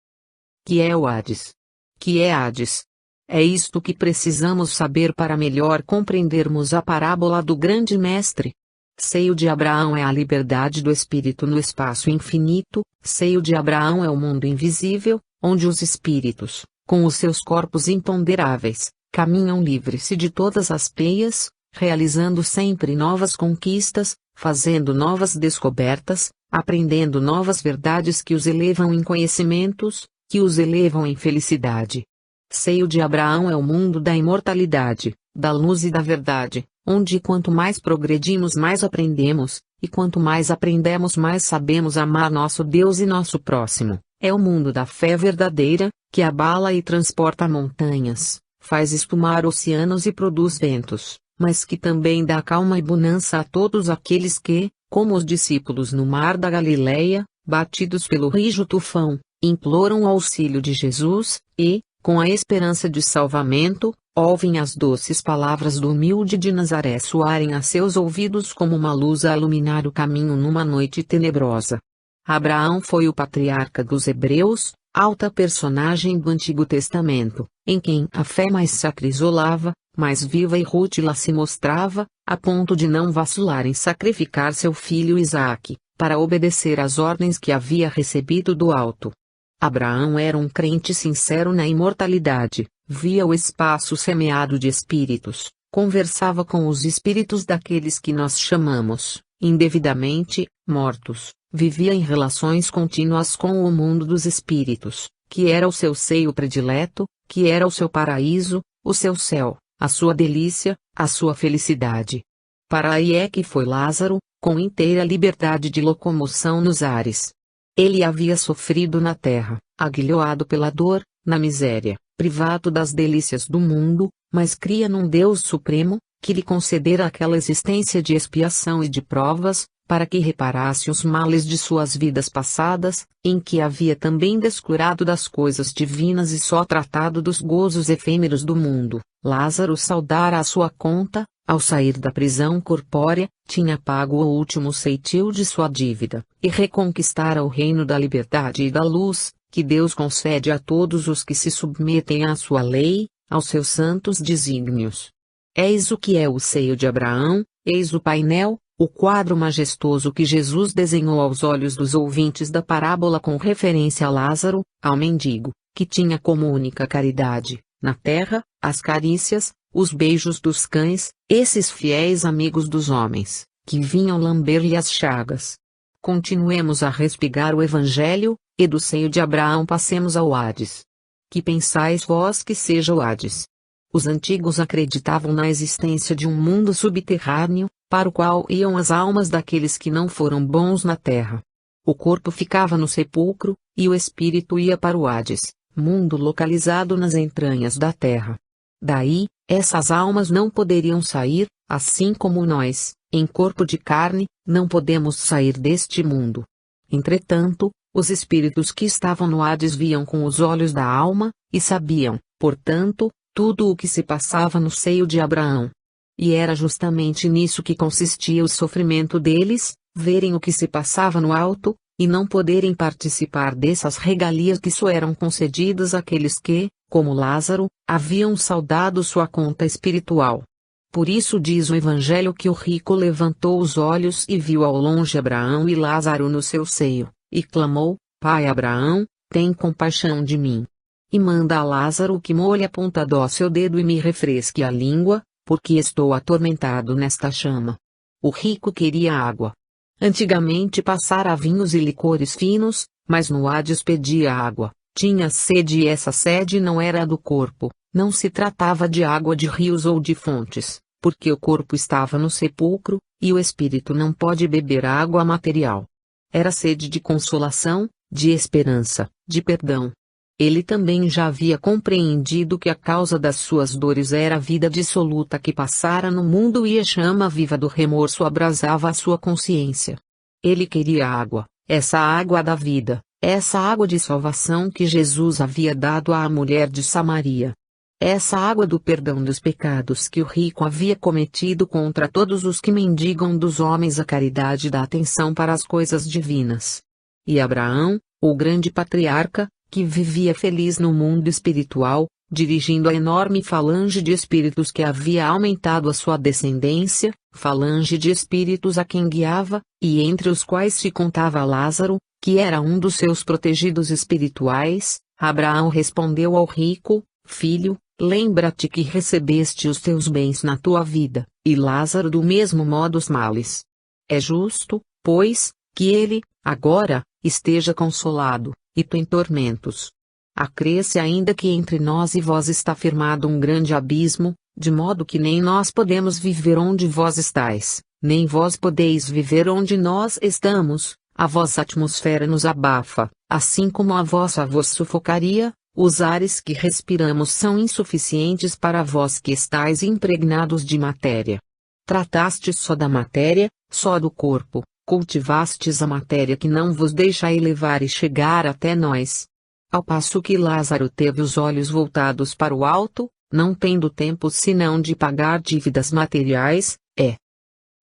Que é o Hades? Que é Hades? É isto que precisamos saber para melhor compreendermos a parábola do grande mestre. Seio de Abraão é a liberdade do espírito no espaço infinito, seio de Abraão é o mundo invisível, onde os espíritos, com os seus corpos imponderáveis, caminham livres-se de todas as peias, realizando sempre novas conquistas, fazendo novas descobertas, aprendendo novas verdades que os elevam em conhecimentos, que os elevam em felicidade. Seio de Abraão é o mundo da imortalidade, da luz e da verdade, onde quanto mais progredimos mais aprendemos, e quanto mais aprendemos mais sabemos amar nosso Deus e nosso próximo. É o mundo da fé verdadeira, que abala e transporta montanhas, faz espumar oceanos e produz ventos, mas que também dá calma e bonança a todos aqueles que, como os discípulos no mar da Galileia, batidos pelo rijo tufão, imploram o auxílio de Jesus, e, com a esperança de salvamento, ouvem as doces palavras do humilde de Nazaré soarem a seus ouvidos como uma luz a iluminar o caminho numa noite tenebrosa. Abraão foi o patriarca dos hebreus, alta personagem do Antigo Testamento, em quem a fé mais se acrisolava, mais viva e rútila se mostrava, a ponto de não vacilar em sacrificar seu filho Isaque, para obedecer às ordens que havia recebido do alto. Abraão era um crente sincero na imortalidade, via o espaço semeado de espíritos, conversava com os espíritos daqueles que nós chamamos, indevidamente, mortos, vivia em relações contínuas com o mundo dos espíritos, que era o seu seio predileto, que era o seu paraíso, o seu céu, a sua delícia, a sua felicidade. Para aí é que foi Lázaro, com inteira liberdade de locomoção nos ares. Ele havia sofrido na terra, aguilhoado pela dor, na miséria, privado das delícias do mundo, mas cria num Deus supremo, que lhe concedera aquela existência de expiação e de provas, para que reparasse os males de suas vidas passadas, em que havia também descurado das coisas divinas e só tratado dos gozos efêmeros do mundo. Lázaro saudara a sua conta, ao sair da prisão corpórea, tinha pago o último ceitil de sua dívida, e reconquistara o reino da liberdade e da luz, que Deus concede a todos os que se submetem à sua lei, aos seus santos desígnios. Eis o que é o seio de Abraão, eis o painel, o quadro majestoso que Jesus desenhou aos olhos dos ouvintes da parábola com referência a Lázaro, ao mendigo, que tinha como única caridade, na terra, as carícias, os beijos dos cães, esses fiéis amigos dos homens, que vinham lamber-lhe as chagas. Continuemos a respigar o Evangelho, e do seio de Abraão passemos ao Hades. Que pensais vós que seja o Hades? Os antigos acreditavam na existência de um mundo subterrâneo, para o qual iam as almas daqueles que não foram bons na terra. O corpo ficava no sepulcro, e o espírito ia para o Hades, mundo localizado nas entranhas da terra. Daí, essas almas não poderiam sair, assim como nós, em corpo de carne, não podemos sair deste mundo. Entretanto, os espíritos que estavam no Hades viam com os olhos da alma, e sabiam, portanto, tudo o que se passava no seio de Abraão. E era justamente nisso que consistia o sofrimento deles, verem o que se passava no alto, e não poderem participar dessas regalias que só eram concedidas àqueles que, como Lázaro, haviam saldado sua conta espiritual. Por isso diz o Evangelho que o rico levantou os olhos e viu ao longe Abraão e Lázaro no seu seio, e clamou: Pai Abraão, tem compaixão de mim. E manda a Lázaro que molhe a ponta do seu dedo e me refresque a língua, porque estou atormentado nesta chama. O rico queria água. Antigamente passara vinhos e licores finos, mas no Hades pedia água. Tinha sede e essa sede não era a do corpo, não se tratava de água de rios ou de fontes, porque o corpo estava no sepulcro, e o espírito não pode beber água material. Era sede de consolação, de esperança, de perdão. Ele também já havia compreendido que a causa das suas dores era a vida dissoluta que passara no mundo e a chama viva do remorso abrasava a sua consciência. Ele queria água, essa água da vida, essa água de salvação que Jesus havia dado à mulher de Samaria. Essa água do perdão dos pecados que o rico havia cometido contra todos os que mendigam dos homens a caridade da atenção para as coisas divinas. E Abraão, o grande patriarca, que vivia feliz no mundo espiritual, dirigindo a enorme falange de espíritos que havia aumentado a sua descendência, falange de espíritos a quem guiava, e entre os quais se contava Lázaro, que era um dos seus protegidos espirituais. Abraão respondeu ao rico: Filho, lembra-te que recebeste os teus bens na tua vida, e Lázaro do mesmo modo os males. É justo, pois, que ele, agora, esteja consolado, e tu em tormentos. Acresce ainda que entre nós e vós está firmado um grande abismo, de modo que nem nós podemos viver onde vós estáis, nem vós podeis viver onde nós estamos. A vossa atmosfera nos abafa, assim como a vossa vos sufocaria. Os ares que respiramos são insuficientes para vós que estáis impregnados de matéria. Tratastes só da matéria, só do corpo, cultivastes a matéria que não vos deixa elevar e chegar até nós. Ao passo que Lázaro teve os olhos voltados para o alto, não tendo tempo senão de pagar dívidas materiais,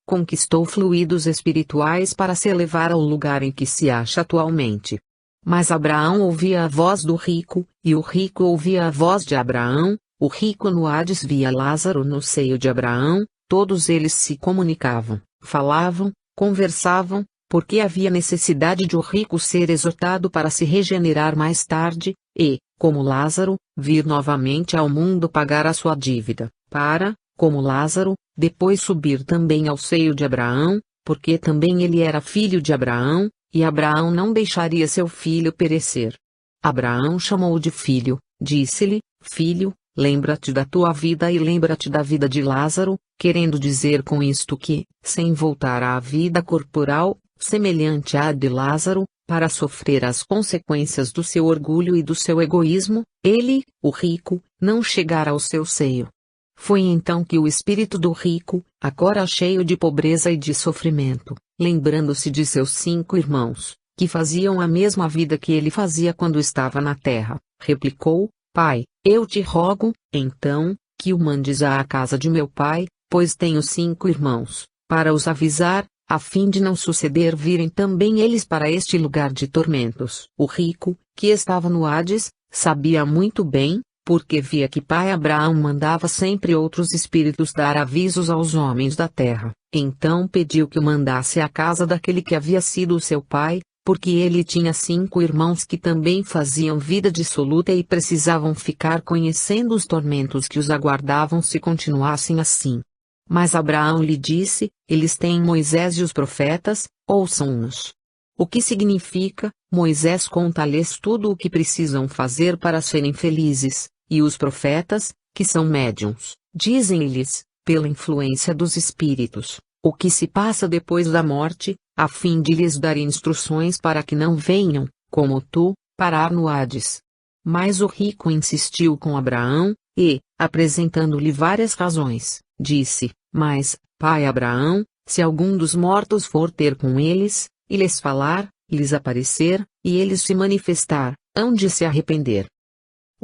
conquistou fluidos espirituais para se elevar ao lugar em que se acha atualmente. Mas Abraão ouvia a voz do rico, e o rico ouvia a voz de Abraão. O rico no Hades via Lázaro no seio de Abraão. Todos eles se comunicavam, falavam, conversavam, porque havia necessidade de o rico ser exortado para se regenerar mais tarde, e, como Lázaro, vir novamente ao mundo pagar a sua dívida, para, como Lázaro, depois subir também ao seio de Abraão, porque também ele era filho de Abraão, e Abraão não deixaria seu filho perecer. Abraão chamou-o de filho, disse-lhe: Filho, lembra-te da tua vida e lembra-te da vida de Lázaro, querendo dizer com isto que, sem voltar à vida corporal, semelhante à de Lázaro, para sofrer as consequências do seu orgulho e do seu egoísmo, ele, o rico, não chegara ao seu seio. Foi então que o espírito do rico, agora cheio de pobreza e de sofrimento, lembrando-se de seus 5 irmãos, que faziam a mesma vida que ele fazia quando estava na terra, replicou: Pai, eu te rogo, então, que o mandes à casa de meu pai, pois tenho 5 irmãos, para os avisar, a fim de não suceder virem também eles para este lugar de tormentos. O rico, que estava no Hades, sabia muito bem, porque via que pai Abraão mandava sempre outros espíritos dar avisos aos homens da terra. Então pediu que o mandasse à casa daquele que havia sido o seu pai, porque ele tinha 5 irmãos que também faziam vida dissoluta e precisavam ficar conhecendo os tormentos que os aguardavam se continuassem assim. Mas Abraão lhe disse: Eles têm Moisés e os profetas, ouçam-nos. O que significa: Moisés conta-lhes tudo o que precisam fazer para serem felizes, e os profetas, que são médiuns, dizem-lhes, pela influência dos espíritos, o que se passa depois da morte, a fim de lhes dar instruções para que não venham, como tu, parar no Hades. Mas o rico insistiu com Abraão, e, apresentando-lhe várias razões, disse: Mas, pai Abraão, se algum dos mortos for ter com eles, e lhes falar, lhes aparecer, e eles se manifestar, hão de se arrepender.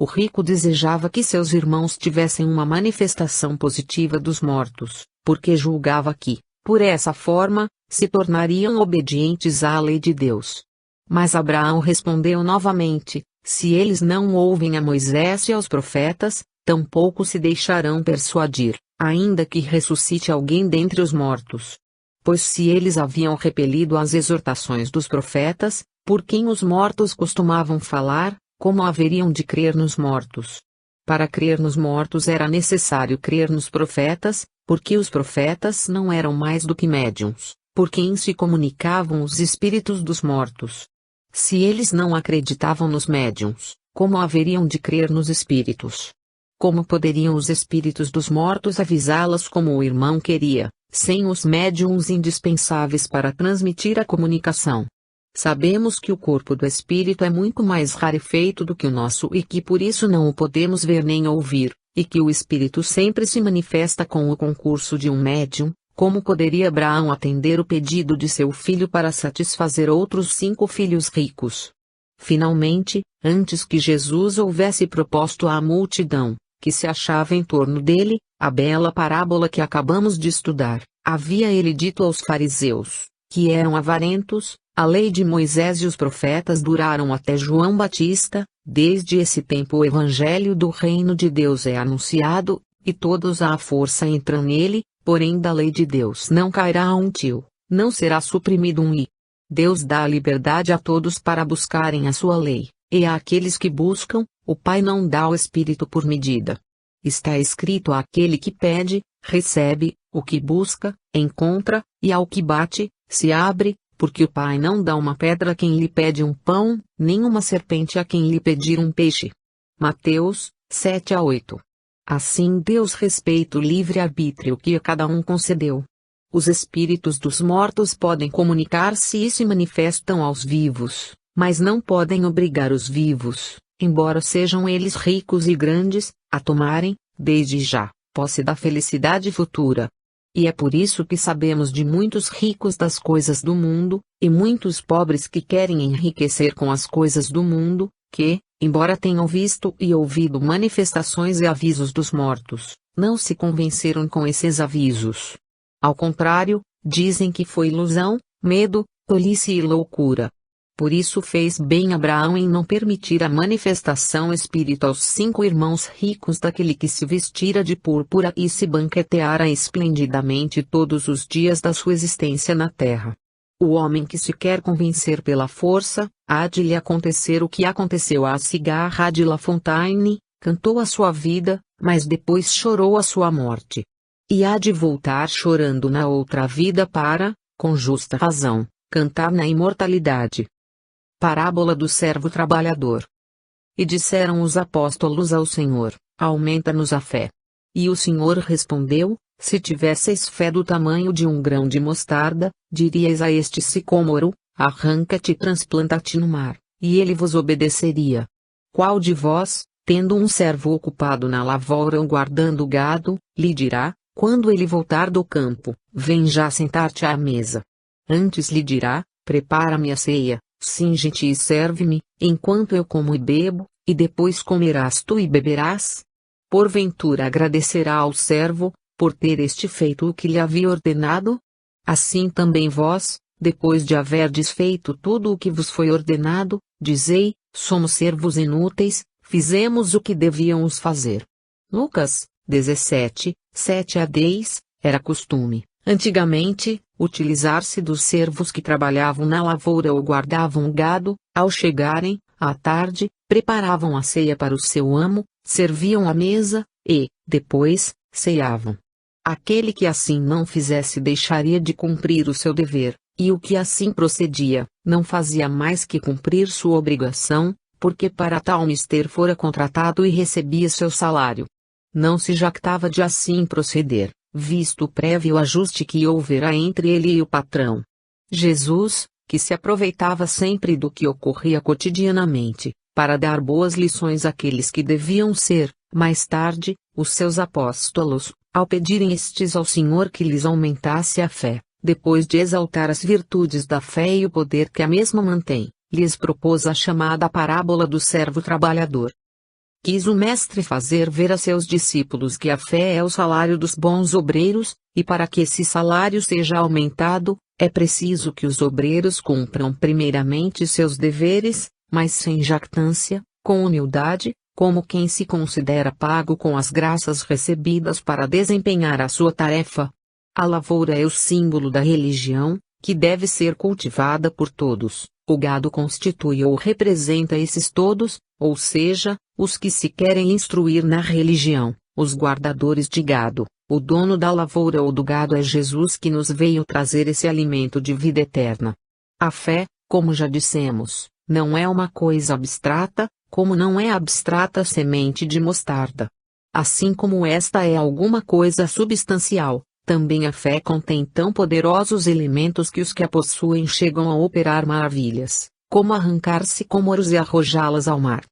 O rico desejava que seus irmãos tivessem uma manifestação positiva dos mortos, porque julgava que, por essa forma, se tornariam obedientes à lei de Deus. Mas Abraão respondeu novamente: Se eles não ouvem a Moisés e aos profetas, tampouco se deixarão persuadir, ainda que ressuscite alguém dentre os mortos. Pois se eles haviam repelido as exortações dos profetas, por quem os mortos costumavam falar, como haveriam de crer nos mortos? Para crer nos mortos era necessário crer nos profetas, porque os profetas não eram mais do que médiuns, por quem se comunicavam os espíritos dos mortos. Se eles não acreditavam nos médiuns, como haveriam de crer nos espíritos? Como poderiam os espíritos dos mortos avisá-las como o irmão queria, sem os médiuns indispensáveis para transmitir a comunicação? Sabemos que o corpo do espírito é muito mais rarefeito do que o nosso e que por isso não o podemos ver nem ouvir, e que o espírito sempre se manifesta com o concurso de um médium. Como poderia Abraão atender o pedido de seu filho para satisfazer outros 5 filhos ricos? Finalmente, antes que Jesus houvesse proposto à multidão, que se achava em torno dele, a bela parábola que acabamos de estudar, havia ele dito aos fariseus, que eram avarentos: a lei de Moisés e os profetas duraram até João Batista. Desde esse tempo o evangelho do reino de Deus é anunciado, e todos à força entram nele, porém da lei de Deus não cairá um tio, não será suprimido um i. Deus dá a liberdade a todos para buscarem a sua lei, e àqueles que buscam, o Pai não dá o Espírito por medida. Está escrito: àquele que pede, recebe, o que busca, encontra, e ao que bate, se abre, porque o Pai não dá uma pedra a quem lhe pede um pão, nem uma serpente a quem lhe pedir um peixe. Mateus 7-8. Assim Deus respeita o livre-arbítrio que a cada um concedeu. Os espíritos dos mortos podem comunicar-se e se manifestam aos vivos, mas não podem obrigar os vivos, embora sejam eles ricos e grandes, a tomarem, desde já, posse da felicidade futura. E é por isso que sabemos de muitos ricos das coisas do mundo, e muitos pobres que querem enriquecer com as coisas do mundo, que, embora tenham visto e ouvido manifestações e avisos dos mortos, não se convenceram com esses avisos. Ao contrário, dizem que foi ilusão, medo, tolice e loucura. Por isso fez bem Abraão em não permitir a manifestação espírita aos 5 irmãos ricos daquele que se vestira de púrpura e se banqueteara esplendidamente todos os dias da sua existência na terra. O homem que se quer convencer pela força, há de lhe acontecer o que aconteceu à cigarra de La Fontaine, cantou a sua vida, mas depois chorou a sua morte. E há de voltar chorando na outra vida para, com justa razão, cantar na imortalidade. Parábola do servo trabalhador. E disseram os apóstolos ao Senhor: aumenta-nos a fé. E o Senhor respondeu: se tivesseis fé do tamanho de um grão de mostarda, diríeis a este sicômoro: arranca-te e transplanta-te no mar, e ele vos obedeceria. Qual de vós, tendo um servo ocupado na lavoura ou guardando o gado, lhe dirá, quando ele voltar do campo: vem já sentar-te à mesa? Antes lhe dirá: prepara-me a ceia, cinge-te e serve-me, enquanto eu como e bebo, e depois comerás tu e beberás? Porventura agradecerá ao servo, por ter este feito o que lhe havia ordenado? Assim também vós, depois de haverdes feito tudo o que vos foi ordenado, dizei: somos servos inúteis, fizemos o que devíamos fazer. Lucas 17, 7-10, era costume, antigamente, utilizar-se dos servos que trabalhavam na lavoura ou guardavam o gado, ao chegarem, à tarde, preparavam a ceia para o seu amo, serviam a mesa, e, depois, ceavam. Aquele que assim não fizesse deixaria de cumprir o seu dever, e o que assim procedia, não fazia mais que cumprir sua obrigação, porque para tal mister fora contratado e recebia seu salário. Não se jactava de assim proceder, visto o prévio ajuste que houvera entre ele e o patrão. Jesus, que se aproveitava sempre do que ocorria cotidianamente, para dar boas lições àqueles que deviam ser, mais tarde, os seus apóstolos, ao pedirem estes ao Senhor que lhes aumentasse a fé, depois de exaltar as virtudes da fé e o poder que a mesma mantém, lhes propôs a chamada parábola do servo trabalhador. Quis o mestre fazer ver a seus discípulos que a fé é o salário dos bons obreiros, e para que esse salário seja aumentado, é preciso que os obreiros cumpram primeiramente seus deveres, mas sem jactância, com humildade, como quem se considera pago com as graças recebidas para desempenhar a sua tarefa. A lavoura é o símbolo da religião, que deve ser cultivada por todos. O gado constitui ou representa esses todos, ou seja, os que se querem instruir na religião, os guardadores de gado. O dono da lavoura ou do gado é Jesus, que nos veio trazer esse alimento de vida eterna. A fé, como já dissemos, não é uma coisa abstrata, como não é abstrata a semente de mostarda. Assim como esta é alguma coisa substancial, também a fé contém tão poderosos elementos que os que a possuem chegam a operar maravilhas, como arrancar sicômoros e arrojá-las ao mar.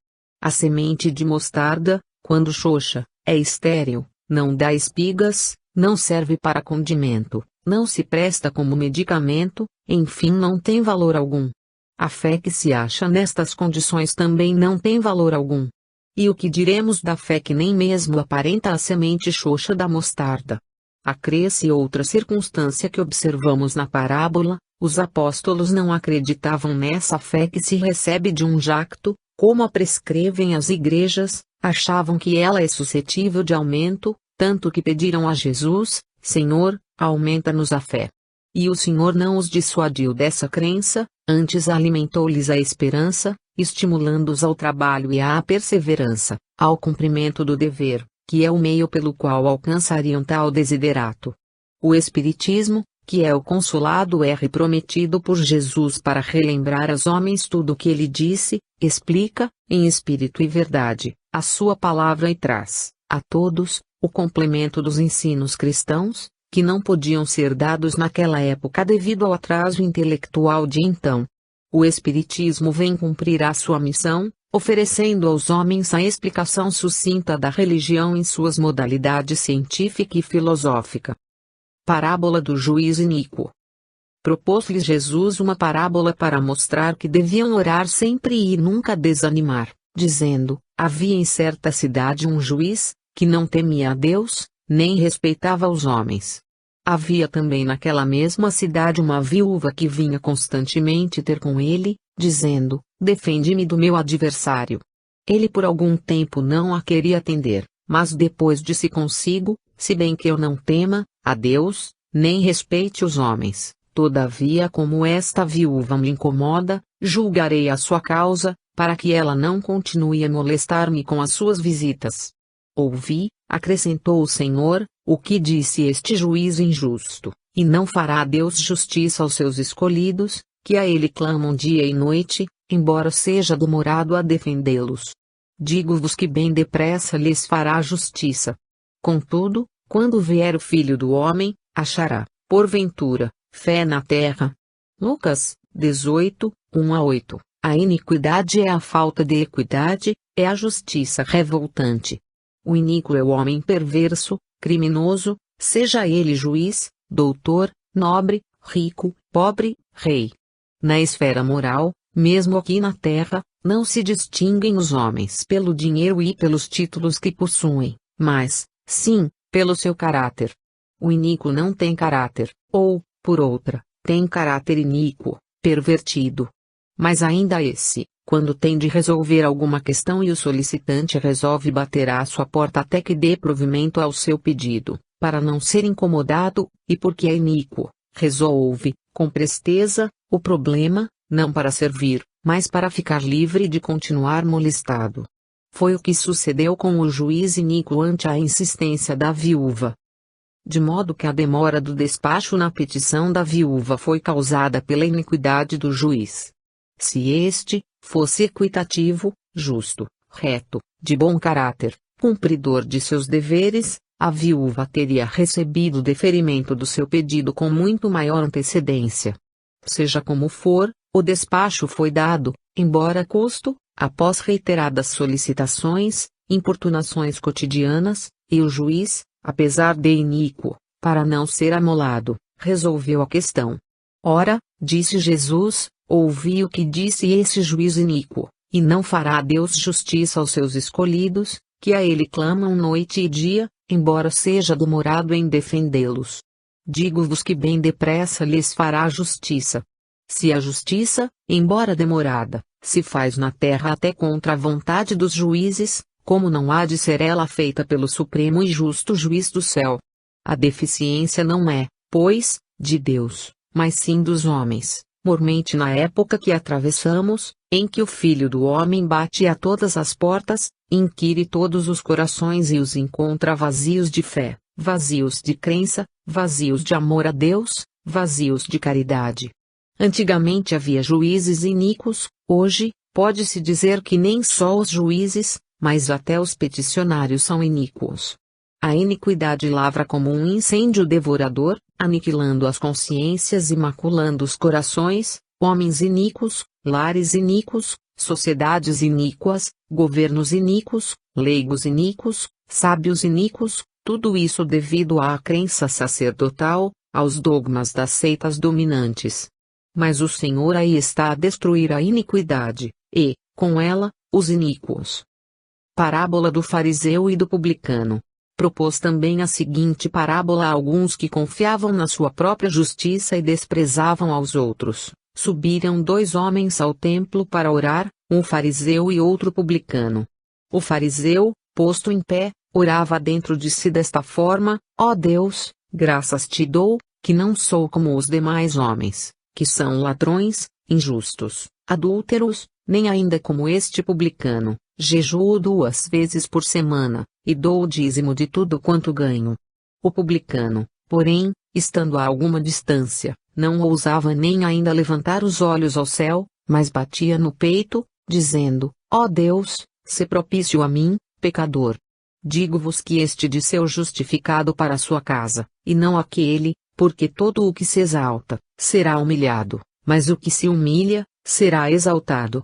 A semente de mostarda, quando xoxa, é estéril, não dá espigas, não serve para condimento, não se presta como medicamento, enfim não tem valor algum. A fé que se acha nestas condições também não tem valor algum. E o que diremos da fé que nem mesmo aparenta a semente xoxa da mostarda? Acresce outra circunstância que observamos na parábola: os apóstolos não acreditavam nessa fé que se recebe de um jacto, como a prescrevem as igrejas, achavam que ela é suscetível de aumento, tanto que pediram a Jesus: Senhor, aumenta-nos a fé. E o Senhor não os dissuadiu dessa crença, antes alimentou-lhes a esperança, estimulando-os ao trabalho e à perseverança, ao cumprimento do dever, que é o meio pelo qual alcançariam tal desiderato. O Espiritismo, que é o Consolado R prometido por Jesus para relembrar aos homens tudo o que ele disse, explica, em espírito e verdade, a sua palavra e traz, a todos, o complemento dos ensinos cristãos, que não podiam ser dados naquela época devido ao atraso intelectual de então. O Espiritismo vem cumprir a sua missão, oferecendo aos homens a explicação sucinta da religião em suas modalidades científica e filosófica. Parábola do juiz iníquo. Propôs-lhes Jesus uma parábola para mostrar que deviam orar sempre e nunca desanimar, dizendo: havia em certa cidade um juiz, que não temia a Deus, nem respeitava os homens. Havia também naquela mesma cidade uma viúva que vinha constantemente ter com ele, dizendo: defende-me do meu adversário. Ele por algum tempo não a queria atender, mas depois disse consigo: se bem que eu não tema a Deus, nem respeite os homens, todavia como esta viúva me incomoda, julgarei a sua causa, para que ela não continue a molestar-me com as suas visitas. Ouvi, acrescentou o Senhor, o que disse este juiz injusto, e não fará Deus justiça aos seus escolhidos, que a ele clamam dia e noite, embora seja demorado a defendê-los. Digo-vos que bem depressa lhes fará justiça. Contudo, quando vier o Filho do Homem, achará, porventura, fé na terra? Lucas 18, 1-8. A iniquidade é a falta de equidade, é a justiça revoltante. O iníquo é o homem perverso, criminoso, seja ele juiz, doutor, nobre, rico, pobre, rei. Na esfera moral, mesmo aqui na terra, não se distinguem os homens pelo dinheiro e pelos títulos que possuem, mas, sim, pelo seu caráter. O iníquo não tem caráter, ou, por outra, tem caráter iníquo, pervertido. Mas ainda esse, quando tem de resolver alguma questão e o solicitante resolve bater à sua porta até que dê provimento ao seu pedido, para não ser incomodado, e porque é iníquo, resolve, com presteza, o problema, não para servir, mas para ficar livre de continuar molestado. Foi o que sucedeu com o juiz iníquo ante a insistência da viúva. De modo que a demora do despacho na petição da viúva foi causada pela iniquidade do juiz. Se este fosse equitativo, justo, reto, de bom caráter, cumpridor de seus deveres, a viúva teria recebido o deferimento do seu pedido com muito maior antecedência. Seja como for, o despacho foi dado, embora a custo, após reiteradas solicitações, importunações cotidianas, e o juiz, apesar de iníquo, para não ser amolado, resolveu a questão. Ora, disse Jesus, ouvi o que disse esse juiz iníquo, e não fará Deus justiça aos seus escolhidos, que a ele clamam noite e dia, embora seja demorado em defendê-los. Digo-vos que bem depressa lhes fará justiça. Se a justiça, embora demorada, se faz na terra até contra a vontade dos juízes, como não há de ser ela feita pelo supremo e justo juiz do céu? A deficiência não é, pois, de Deus, mas sim dos homens, mormente na época que atravessamos, em que o Filho do Homem bate a todas as portas, inquire todos os corações e os encontra vazios de fé, vazios de crença, vazios de amor a Deus, vazios de caridade. Antigamente havia juízes iníquos, hoje, pode-se dizer que nem só os juízes, mas até os peticionários são iníquos. A iniquidade lavra como um incêndio devorador, aniquilando as consciências e maculando os corações, homens iníquos, lares iníquos, sociedades iníquas, governos iníquos, leigos iníquos, sábios iníquos, tudo isso devido à crença sacerdotal, aos dogmas das seitas dominantes. Mas o Senhor aí está a destruir a iniquidade, e, com ela, os iníquos. Parábola do fariseu e do publicano. Propôs também a seguinte parábola a alguns que confiavam na sua própria justiça e desprezavam aos outros. Subiram dois homens ao templo para orar, um fariseu e outro publicano. O fariseu, posto em pé, orava dentro de si desta forma: ó Deus, Graças te dou, que não sou como os demais homens, que são ladrões, injustos, adúlteros, nem ainda como este publicano. Jejuo 2 vezes por semana, e dou o dízimo de tudo quanto ganho. O publicano, porém, estando a alguma distância, não ousava nem ainda levantar os olhos ao céu, mas batia no peito, dizendo: Ó Deus, sê propício a mim, pecador. Digo-vos que este de ser justificado para a sua casa, e não aquele, porque todo o que se exalta, será humilhado, mas o que se humilha, será exaltado.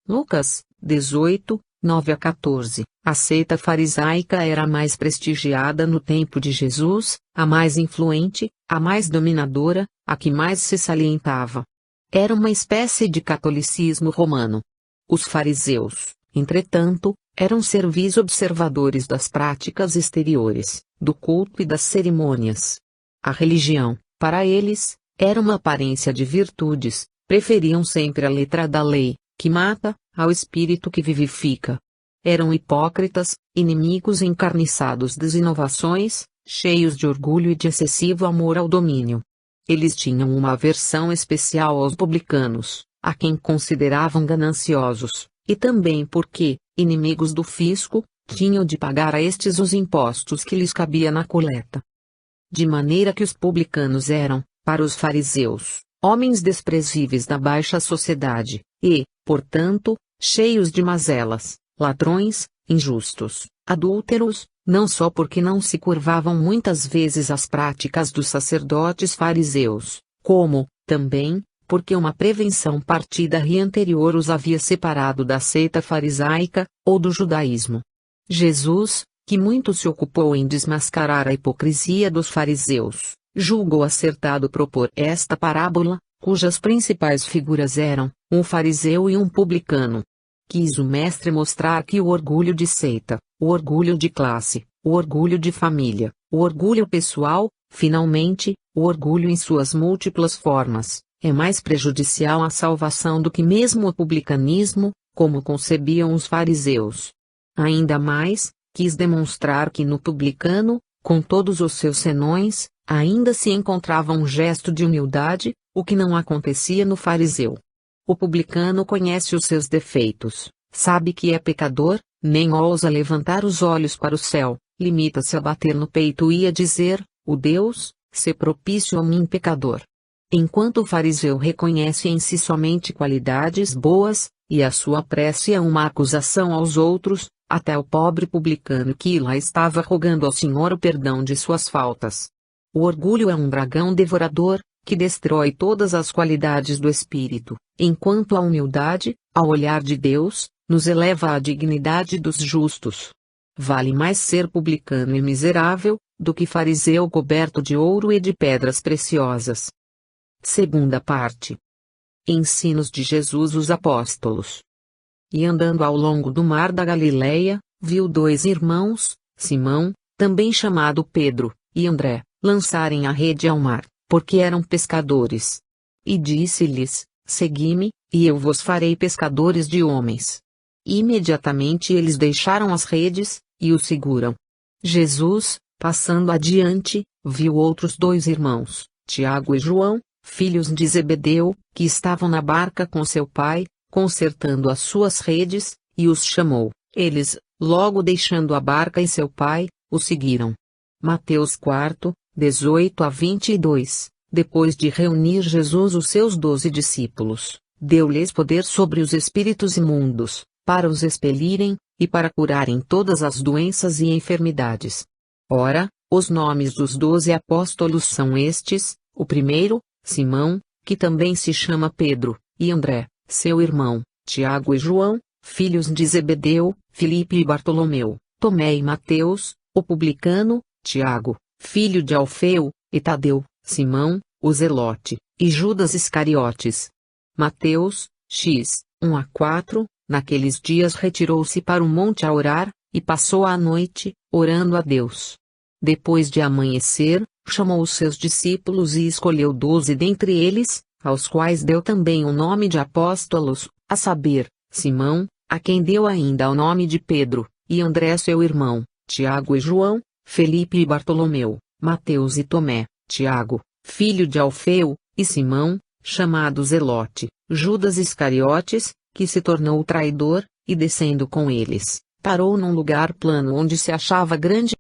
Lucas 18, 9-14. A seita farisaica era a mais prestigiada no tempo de Jesus, a mais influente, a mais dominadora, a que mais se salientava. Era uma espécie de catolicismo romano. Os fariseus, entretanto, eram servis observadores das práticas exteriores, do culto e das cerimônias. A religião, para eles, era uma aparência de virtudes, preferiam sempre a letra da lei, que mata, ao espírito que vivifica. Eram hipócritas, inimigos encarniçados das inovações, cheios de orgulho e de excessivo amor ao domínio. Eles tinham uma aversão especial aos publicanos, a quem consideravam gananciosos, e também porque, inimigos do fisco, tinham de pagar a estes os impostos que lhes cabia na coleta. De maneira que os publicanos eram, para os fariseus, homens desprezíveis da baixa sociedade, e, portanto, cheios de mazelas, ladrões, injustos, adúlteros, não só porque não se curvavam muitas vezes às práticas dos sacerdotes fariseus, como, também, porque uma prevenção partida anterior os havia separado da seita farisaica, ou do judaísmo. Jesus, que muito se ocupou em desmascarar a hipocrisia dos fariseus, julgou acertado propor esta parábola, cujas principais figuras eram, um fariseu e um publicano. Quis o mestre mostrar que o orgulho de seita, o orgulho de classe, o orgulho de família, o orgulho pessoal, finalmente, o orgulho em suas múltiplas formas, é mais prejudicial à salvação do que mesmo o publicanismo, como concebiam os fariseus. Ainda mais, quis demonstrar que no publicano, com todos os seus senões, ainda se encontrava um gesto de humildade, o que não acontecia no fariseu. O publicano conhece os seus defeitos, sabe que é pecador, nem ousa levantar os olhos para o céu, limita-se a bater no peito e a dizer: "Ó Deus, sê propício a mim pecador." Enquanto o fariseu reconhece em si somente qualidades boas, e a sua prece é uma acusação aos outros, até o pobre publicano que lá estava rogando ao Senhor o perdão de suas faltas. O orgulho é um dragão devorador, que destrói todas as qualidades do espírito, enquanto a humildade, ao olhar de Deus, nos eleva à dignidade dos justos. Vale mais ser publicano e miserável, do que fariseu coberto de ouro e de pedras preciosas. Segunda parte. Ensinos de Jesus os apóstolos. E andando ao longo do mar da Galileia, viu dois irmãos, Simão, também chamado Pedro, e André, lançarem a rede ao mar, porque eram pescadores. E disse-lhes: "Segui-me, e eu vos farei pescadores de homens." Imediatamente eles deixaram as redes, e o seguram. Jesus, passando adiante, viu outros dois irmãos, Tiago e João, filhos de Zebedeu, que estavam na barca com seu pai, consertando as suas redes, e os chamou. Eles, logo deixando a barca e seu pai, o seguiram. Mateus 4, 18-22. Depois de reunir Jesus os seus 12 discípulos, deu-lhes poder sobre os espíritos imundos, para os expelirem, e para curarem todas as doenças e enfermidades. Ora, os nomes dos 12 apóstolos são estes: o primeiro, Simão, que também se chama Pedro, e André, seu irmão, Tiago e João, filhos de Zebedeu, Filipe e Bartolomeu, Tomé e Mateus, o publicano, Tiago, filho de Alfeu, e Tadeu, Simão, o Zelote, e Judas Iscariotes. Mateus, x. 1-4, naqueles dias retirou-se para o monte a orar, e passou a noite, orando a Deus. Depois de amanhecer, chamou os seus discípulos e escolheu 12 dentre eles, aos quais deu também o nome de apóstolos, a saber, Simão, a quem deu ainda o nome de Pedro, e André seu irmão, Tiago e João, Felipe e Bartolomeu, Mateus e Tomé, Tiago, filho de Alfeu, e Simão, chamado Zelote, Judas Iscariotes, que se tornou o traidor, e descendo com eles, parou num lugar plano onde se achava grande